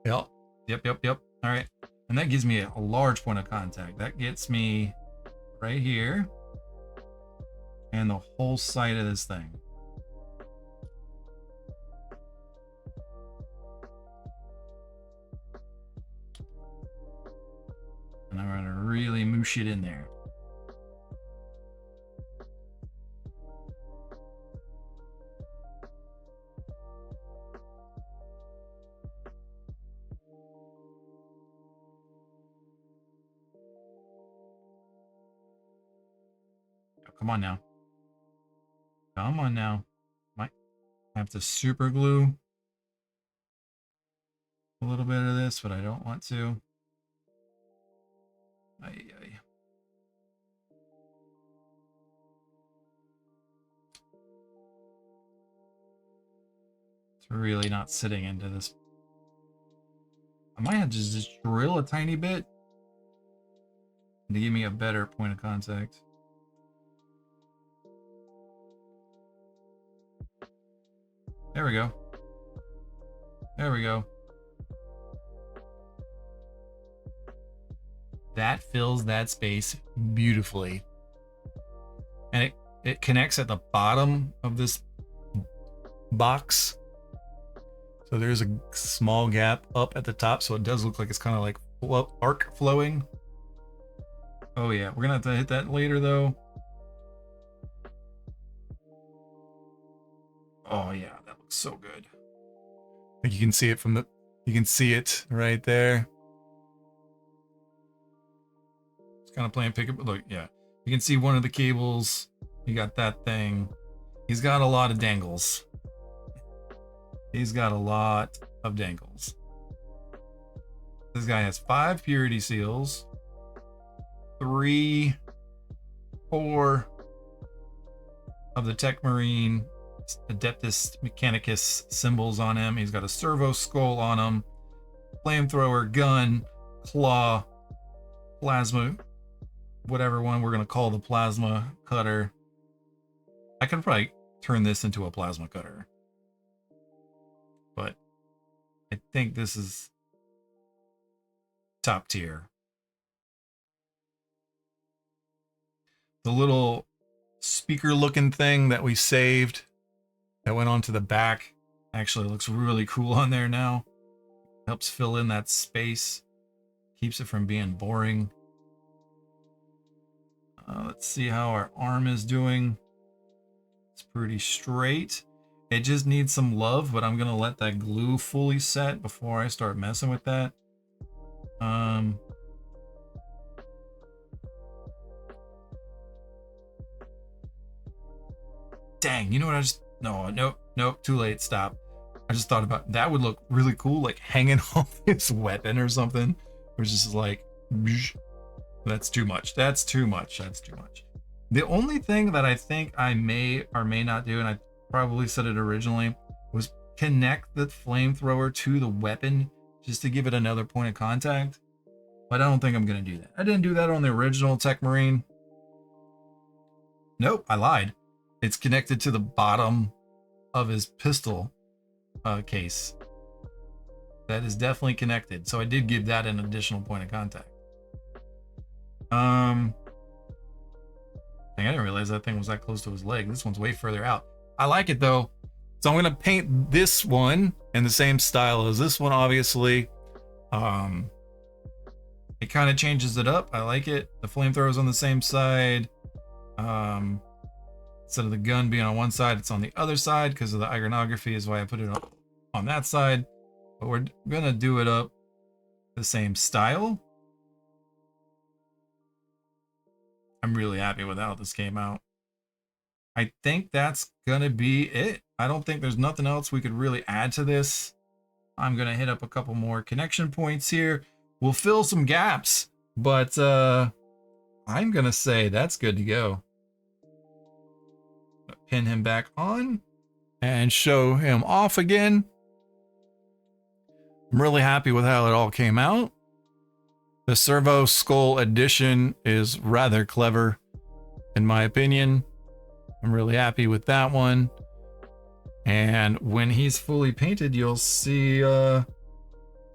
Yep. Yep. All right. And that gives me a large point of contact. That gets me right here and the whole side of this thing. And I'm gonna really moosh it in there. Come on now. Come on now. Might have to super glue a little bit of this, but I don't want to. It's really not sitting into this. I might have to just drill a tiny bit to give me a better point of contact. There we go. There we go. That fills that space beautifully. And it connects at the bottom of this box. So there's a small gap up at the top, so it does look like it's kind of like arc flowing. Oh yeah, we're gonna have to hit that later though. Oh yeah, that looks so good. I think you can see it from the, you can see it right there. It's kind of playing pickup. Look, yeah, you can see one of the cables. You got that thing. He's got a lot of dangles. He's got a lot of dangles. This guy has 5 purity seals, 3, 4 of the Techmarine Adeptus Mechanicus symbols on him. He's got a servo skull on him, flamethrower, gun, claw, plasma, whatever one we're going to call the plasma cutter. I could probably turn this into a plasma cutter, but I think this is top tier. The little speaker looking thing that we saved that went onto the back actually looks really cool on there now. Helps fill in that space, keeps it from being boring. Let's see how our arm is doing. It's pretty straight. It just needs some love, but I'm gonna let that glue fully set before I start messing with that. Dang, you know what I just, nope, too late, stop. I just thought about, that would look really cool, like hanging off this weapon or something, which is like, that's too much, that's too much. The only thing that I think I may or may not do, and I probably said it originally, was connect the flamethrower to the weapon just to give it another point of contact. But I don't think I'm going to do that. I didn't do that on the original Techmarine. Nope, I lied. It's connected to the bottom of his pistol case. That is definitely connected. So I did give that an additional point of contact. I didn't realize that thing was that close to his leg. This one's way further out. I like it though. So I'm going to paint this one in the same style as this one, obviously. It kind of changes it up. I like it. The flamethrower's on the same side. Instead of the gun being on one side, it's on the other side because of the iconography is why I put it on that side. But we're going to do it up the same style. I'm really happy with how this came out. I think that's gonna be it. I don't think there's nothing else we could really add to this. I'm gonna hit up a couple more connection points here. We'll fill some gaps, but I'm gonna say that's good to go. Pin him back on and show him off again. I'm really happy with how it all came out. The Servo Skull Edition is rather clever, in my opinion. I'm really happy with that one. And when he's fully painted, you'll see a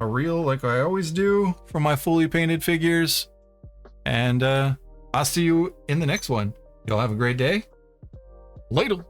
reel like I always do for my fully painted figures. And I'll see you in the next one. Y'all have a great day. Later.